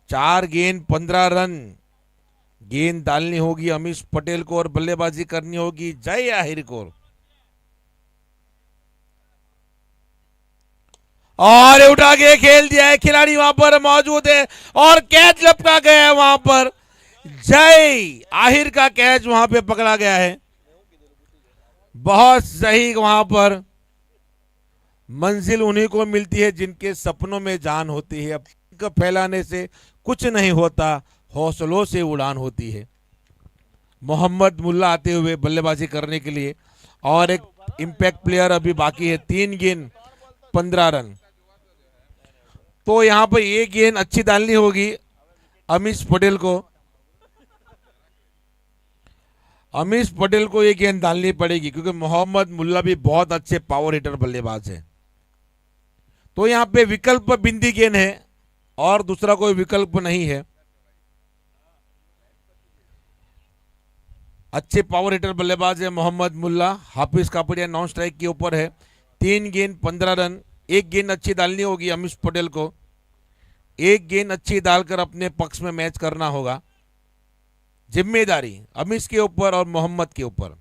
4 गेंद 15 रन। गेंद डालनी होगी अमीश पटेल को और बल्लेबाजी करनी होगी जय आहिर को। और उठा के खेल दिया है, खिलाड़ी वहां पर मौजूद है और कैच लपका गया है वहां पर। जय आहिर का कैच वहां पे पकड़ा गया है। बहुत सही। वहां पर मंजिल उन्हीं को मिलती है जिनके सपनों में जान होती है। अब फैलाने से कुछ नहीं होता, हौसलों से उड़ान होती है। मोहम्मद मुल्ला आते हुए बल्लेबाजी करने के लिए, और एक इम्पैक्ट प्लेयर अभी बाकी है। 3 गेंद 15 रन। तो यहाँ पर ये गेंद अच्छी डालनी होगी अमीश पटेल को। अमीश पटेल को ये गेंद डालनी पड़ेगी, क्योंकि मोहम्मद मुल्ला भी बहुत अच्छे पावर हिटर बल्लेबाज है। तो यहाँ पे विकल्प बिंदी गेंद है और दूसरा कोई विकल्प नहीं है। अच्छे पावर हिटर बल्लेबाज है मोहम्मद मुल्ला। हाफिज कापड़िया नॉन स्ट्राइक के ऊपर है। 3 गेंद 15 रन। एक गेंद अच्छी डालनी होगी अमीश पटेल को। एक गेंद अच्छी डालकर अपने पक्ष में मैच करना होगा। जिम्मेदारी अमीश के ऊपर और मोहम्मद के ऊपर।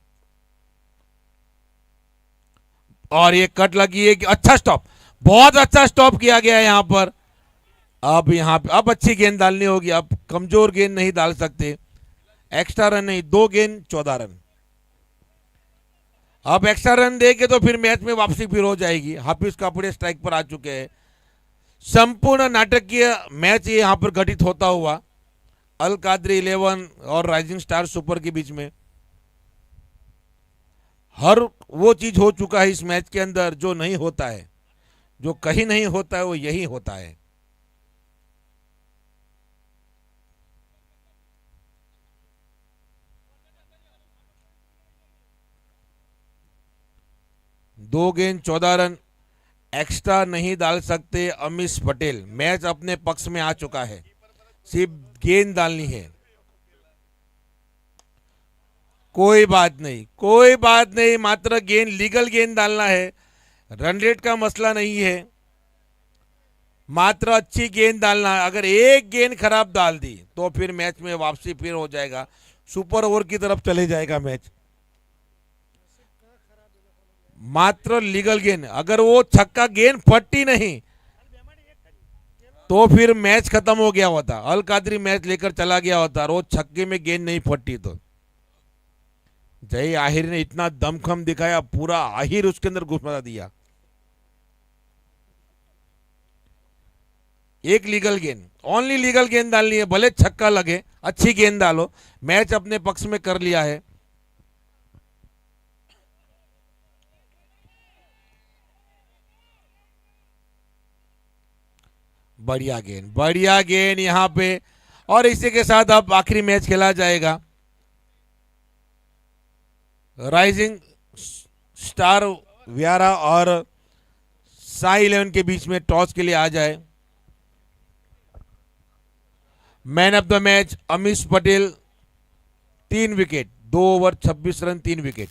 और ये कट लगी है कि अच्छा स्टॉप, बहुत अच्छा स्टॉप किया गया है यहां पर। अब यहां पे अब अच्छी गेंद डालनी होगी। अब कमजोर गेंद नहीं डाल सकते। एक्स्ट्रा रन नहीं, 2 गेंद 14 रन। अब एक्स्ट्रा रन देके तो फिर मैच में वापसी फिर हो जाएगी। हाफिज कापड़िया स्ट्राइक पर आ चुके हैं। संपूर्ण नाटकीय मैच ये यहां पर घटित होता हुआ अल कादरी 11 और राइजिंग स्टार सुपर के बीच में। हर वो चीज हो चुका है इस मैच के अंदर जो नहीं होता है, जो कहीं नहीं होता है वो यही होता है। दो गेंद 14 रन। एक्स्ट्रा नहीं डाल सकते अमीश पटेल। मैच अपने पक्ष में आ चुका है, सिर्फ गेंद डालनी है। कोई बात नहीं, कोई बात नहीं, मात्र गेंद, लीगल गेंद डालना है। रन रेट का मसला नहीं है, मात्र अच्छी गेंद डालना है। अगर एक गेंद खराब डाल दी तो फिर मैच में वापसी फिर हो जाएगा, सुपर ओवर की तरफ चले जाएगा मैच। मात्र लीगल गेंद, अगर वो छक्का गेंद फटी नहीं तो फिर मैच खत्म हो गया होता। अल कादरी मैच लेकर चला गया होता और वो छक्के में गेंद नहीं फटी तो। जय आहिर ने इतना दमखम दिखाया, पूरा आहिर उसके अंदर घुसा दिया। एक लीगल गेंद, ओनली लीगल गेंद डालनी है, भले छक्का लगे, अच्छी गेंद डालो। मैच अपने पक्ष में कर लिया है। बढ़िया गेंद, बढ़िया गेंद यहां पे। और इसी के साथ अब आखिरी मैच खेला जाएगा। राइजिंग स्टार व्यारा और साई 11 के बीच में टॉस के लिए आ जाए। Man of the match Amish Patel. 3 wicket, 2 over 26 run, 3 wicket.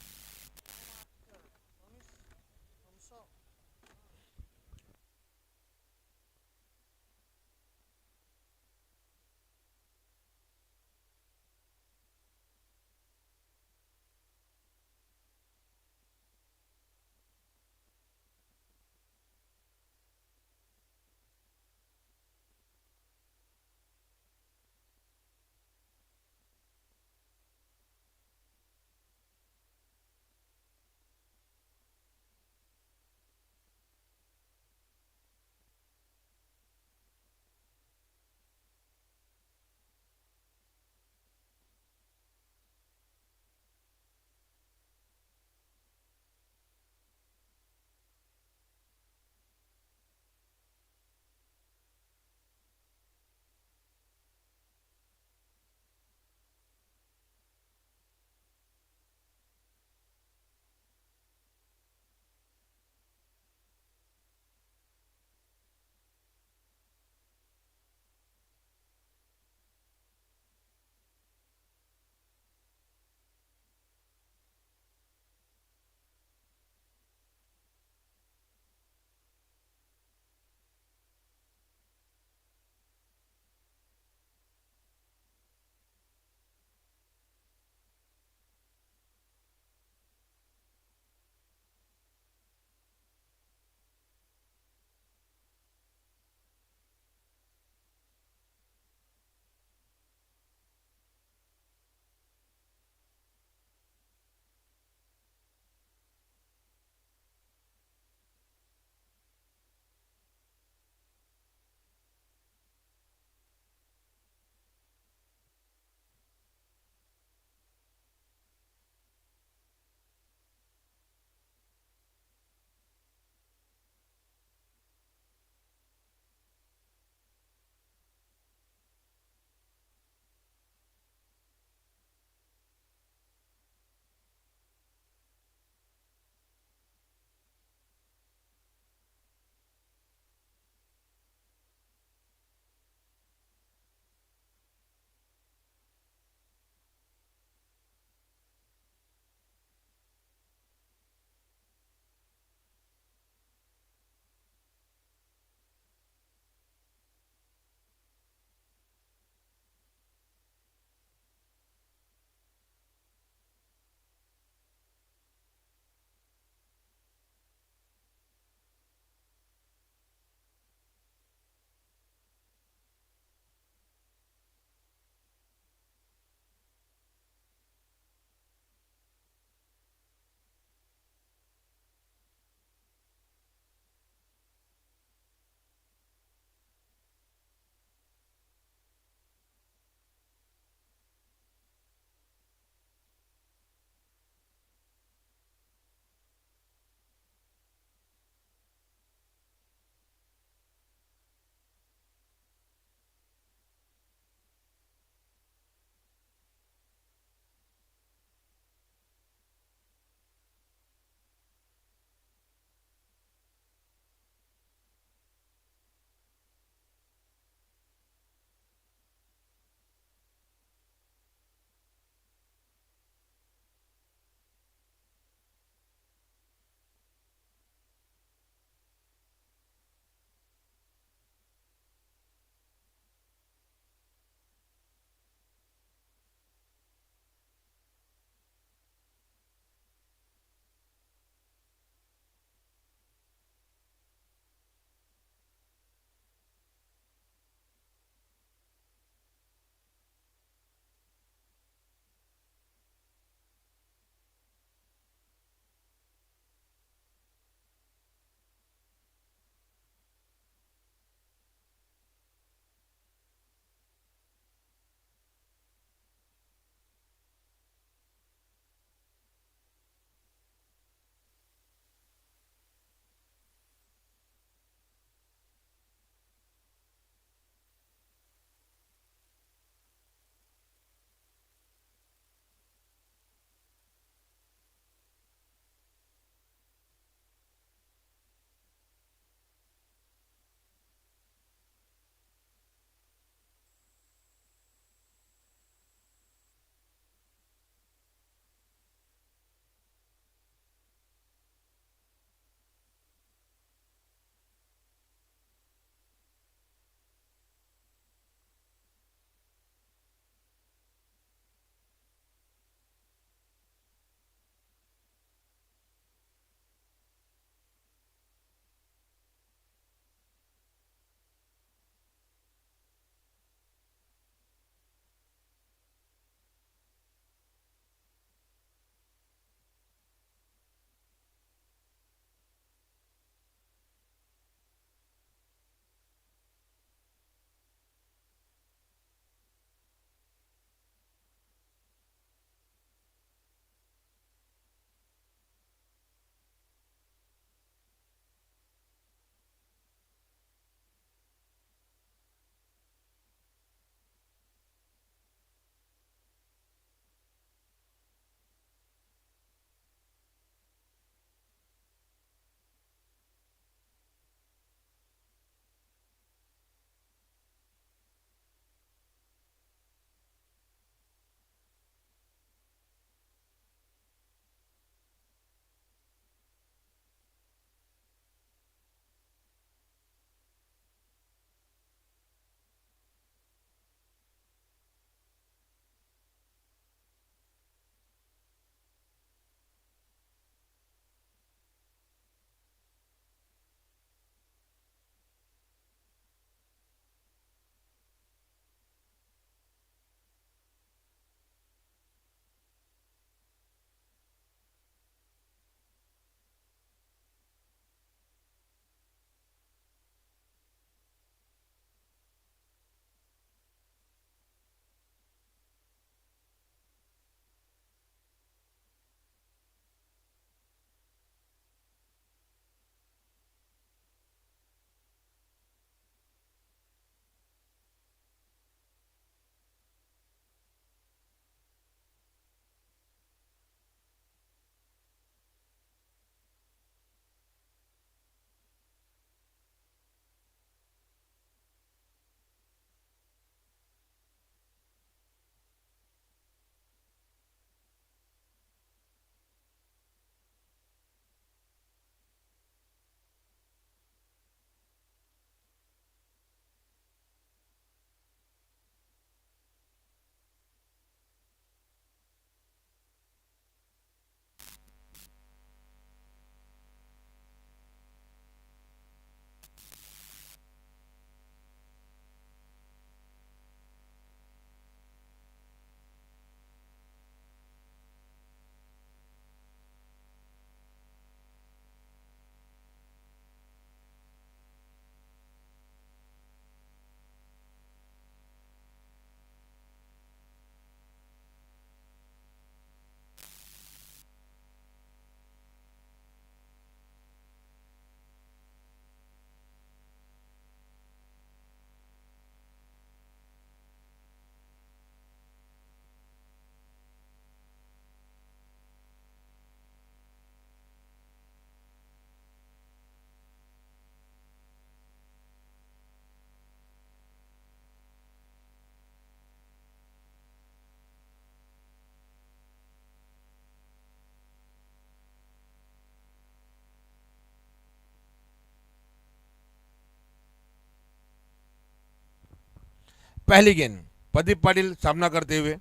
पहली गेंद प्रदीप पाटिल सामना करते हुए,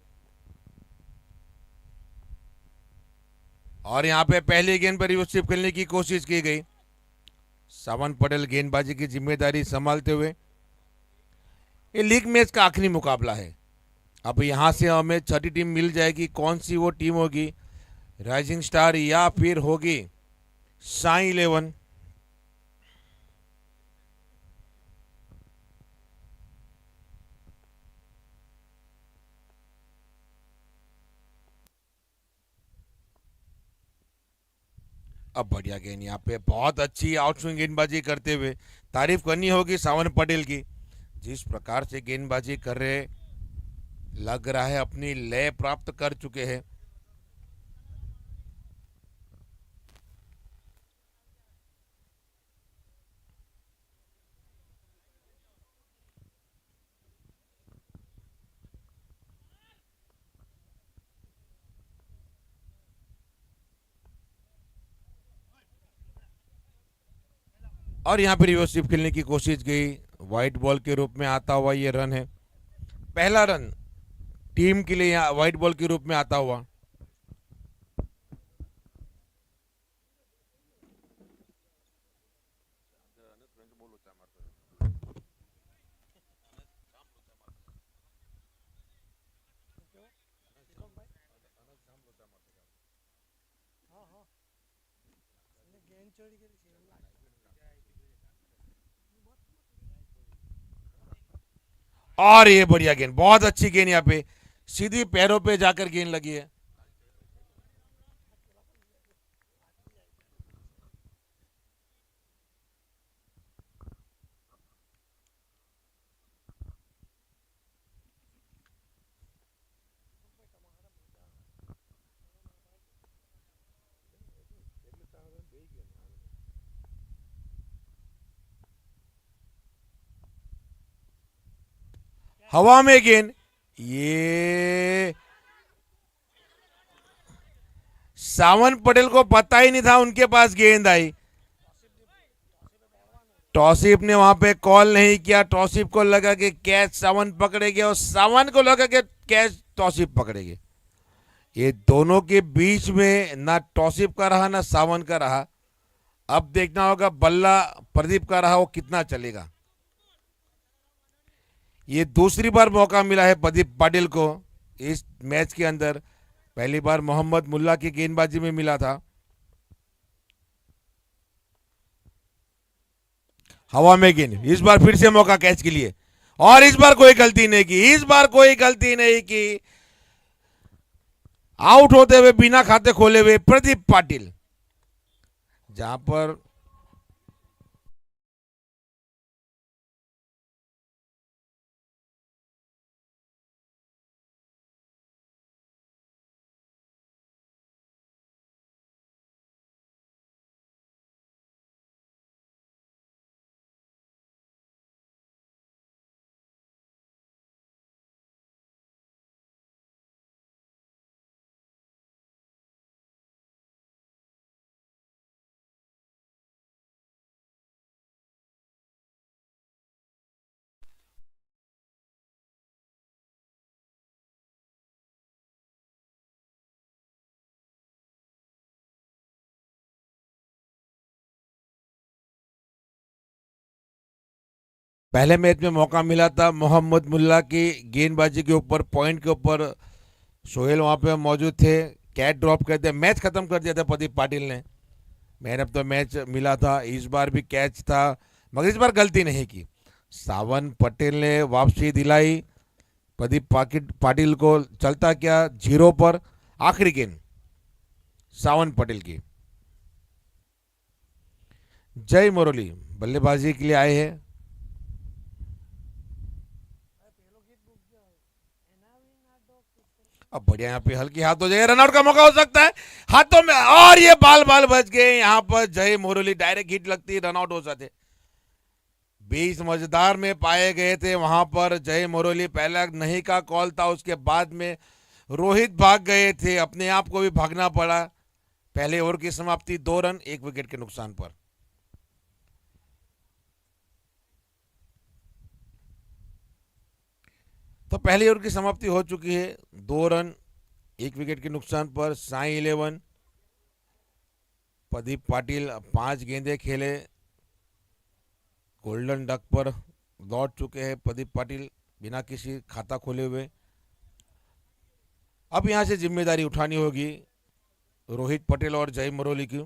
और यहां पे पहली गेंद पर रिवर्स स्वीप खेलने की कोशिश की गई। सावन पटेल गेंदबाजी की जिम्मेदारी संभालते हुए। ये लीग मैच का आखिरी मुकाबला है। अब यहां से हमें छठी टीम मिल जाएगी, कौन सी वो टीम होगी, राइजिंग स्टार या फिर होगी साई 11। अब बढ़िया गेंद यहाँ पे, बहुत अच्छी आउटस्विंग गेंदबाजी करते हुए। तारीफ करनी होगी सावन पटेल की, जिस प्रकार से गेंदबाजी कर रहे, लग रहा है अपनी लय प्राप्त कर चुके हैं। और यहाँ पे रिवर्स स्वीप खेलने की कोशिश गई, व्हाइट बॉल के रूप में आता हुआ ये रन है, पहला रन टीम के लिए यहाँ व्हाइट बॉल के रूप में आता हुआ। और ये बढ़िया गेंद, बहुत अच्छी गेंद, यहाँ पे सीधी पैरों पे जाकर गेंद लगी है। हवा में गेंद, ये सावन पटेल को पता ही नहीं था उनके पास गेंद आई। टॉसिप ने वहां पे कॉल नहीं किया, टॉसिप को लगा कि कैच सावन पकड़ेगी और सावन को लगा कि कैच टॉसिप पकड़ेगी। ये दोनों के बीच में ना टॉसिप का रहा ना सावन का रहा। अब देखना होगा बल्ला प्रदीप का रहा वो कितना चलेगा। ये दूसरी बार मौका मिला है प्रदीप पाटिल को इस मैच के अंदर, पहली बार मोहम्मद मुल्ला की गेंदबाजी में मिला था। हवा में गेंद, इस बार फिर से मौका कैच के लिए, और इस बार कोई गलती नहीं की, इस बार कोई गलती नहीं की। आउट होते हुए बिना खाते खोले हुए प्रदीप पाटिल, जहां पर पहले मैच में मौका मिला था मोहम्मद मुल्ला की गेंदबाजी के ऊपर, पॉइंट के ऊपर सोहेल वहां पे मौजूद थे, कैच ड्रॉप कर दिया, मैच खत्म कर दिया था प्रदीप पाटिल ने। मैन ऑफ द मैच मिला था, इस बार भी कैच था, मगर इस बार गलती नहीं की। सावन पटेल ने वापसी दिलाई प्रदीप पाटिल को, चलता क्या 0 पर। आखिरी गेंद सावन पटेल की। जय मुरली बल्लेबाजी के लिए आए हैं। अब बढ़िया, यहाँ पे हल्की हाथ हो जाएगा, रनआउट का मौका हो सकता है हाथों में, और ये बाल बाल बच गए। यहाँ पर जय मुरली डायरेक्ट हिट लगती, रनआउट हो जाते। 20 मजेदार में पाए गए थे वहां पर जय मुरली, पहला नहीं का कॉल था, उसके बाद में रोहित भाग गए थे, अपने आप को भी भागना पड़ा। पहले ओवर की समाप्ति 2 रन 1 विकेट के नुकसान पर। तो पहली ओवर की समाप्ति हो चुकी है, 2 रन 1 विकेट के नुकसान पर। साई 11, प्रदीप पाटिल 5 गेंदें खेले, गोल्डन डक पर लौट चुके हैं प्रदीप पाटिल बिना किसी खाता खोले हुए। अब यहां से जिम्मेदारी उठानी होगी रोहित पटेल और जय मरोली की।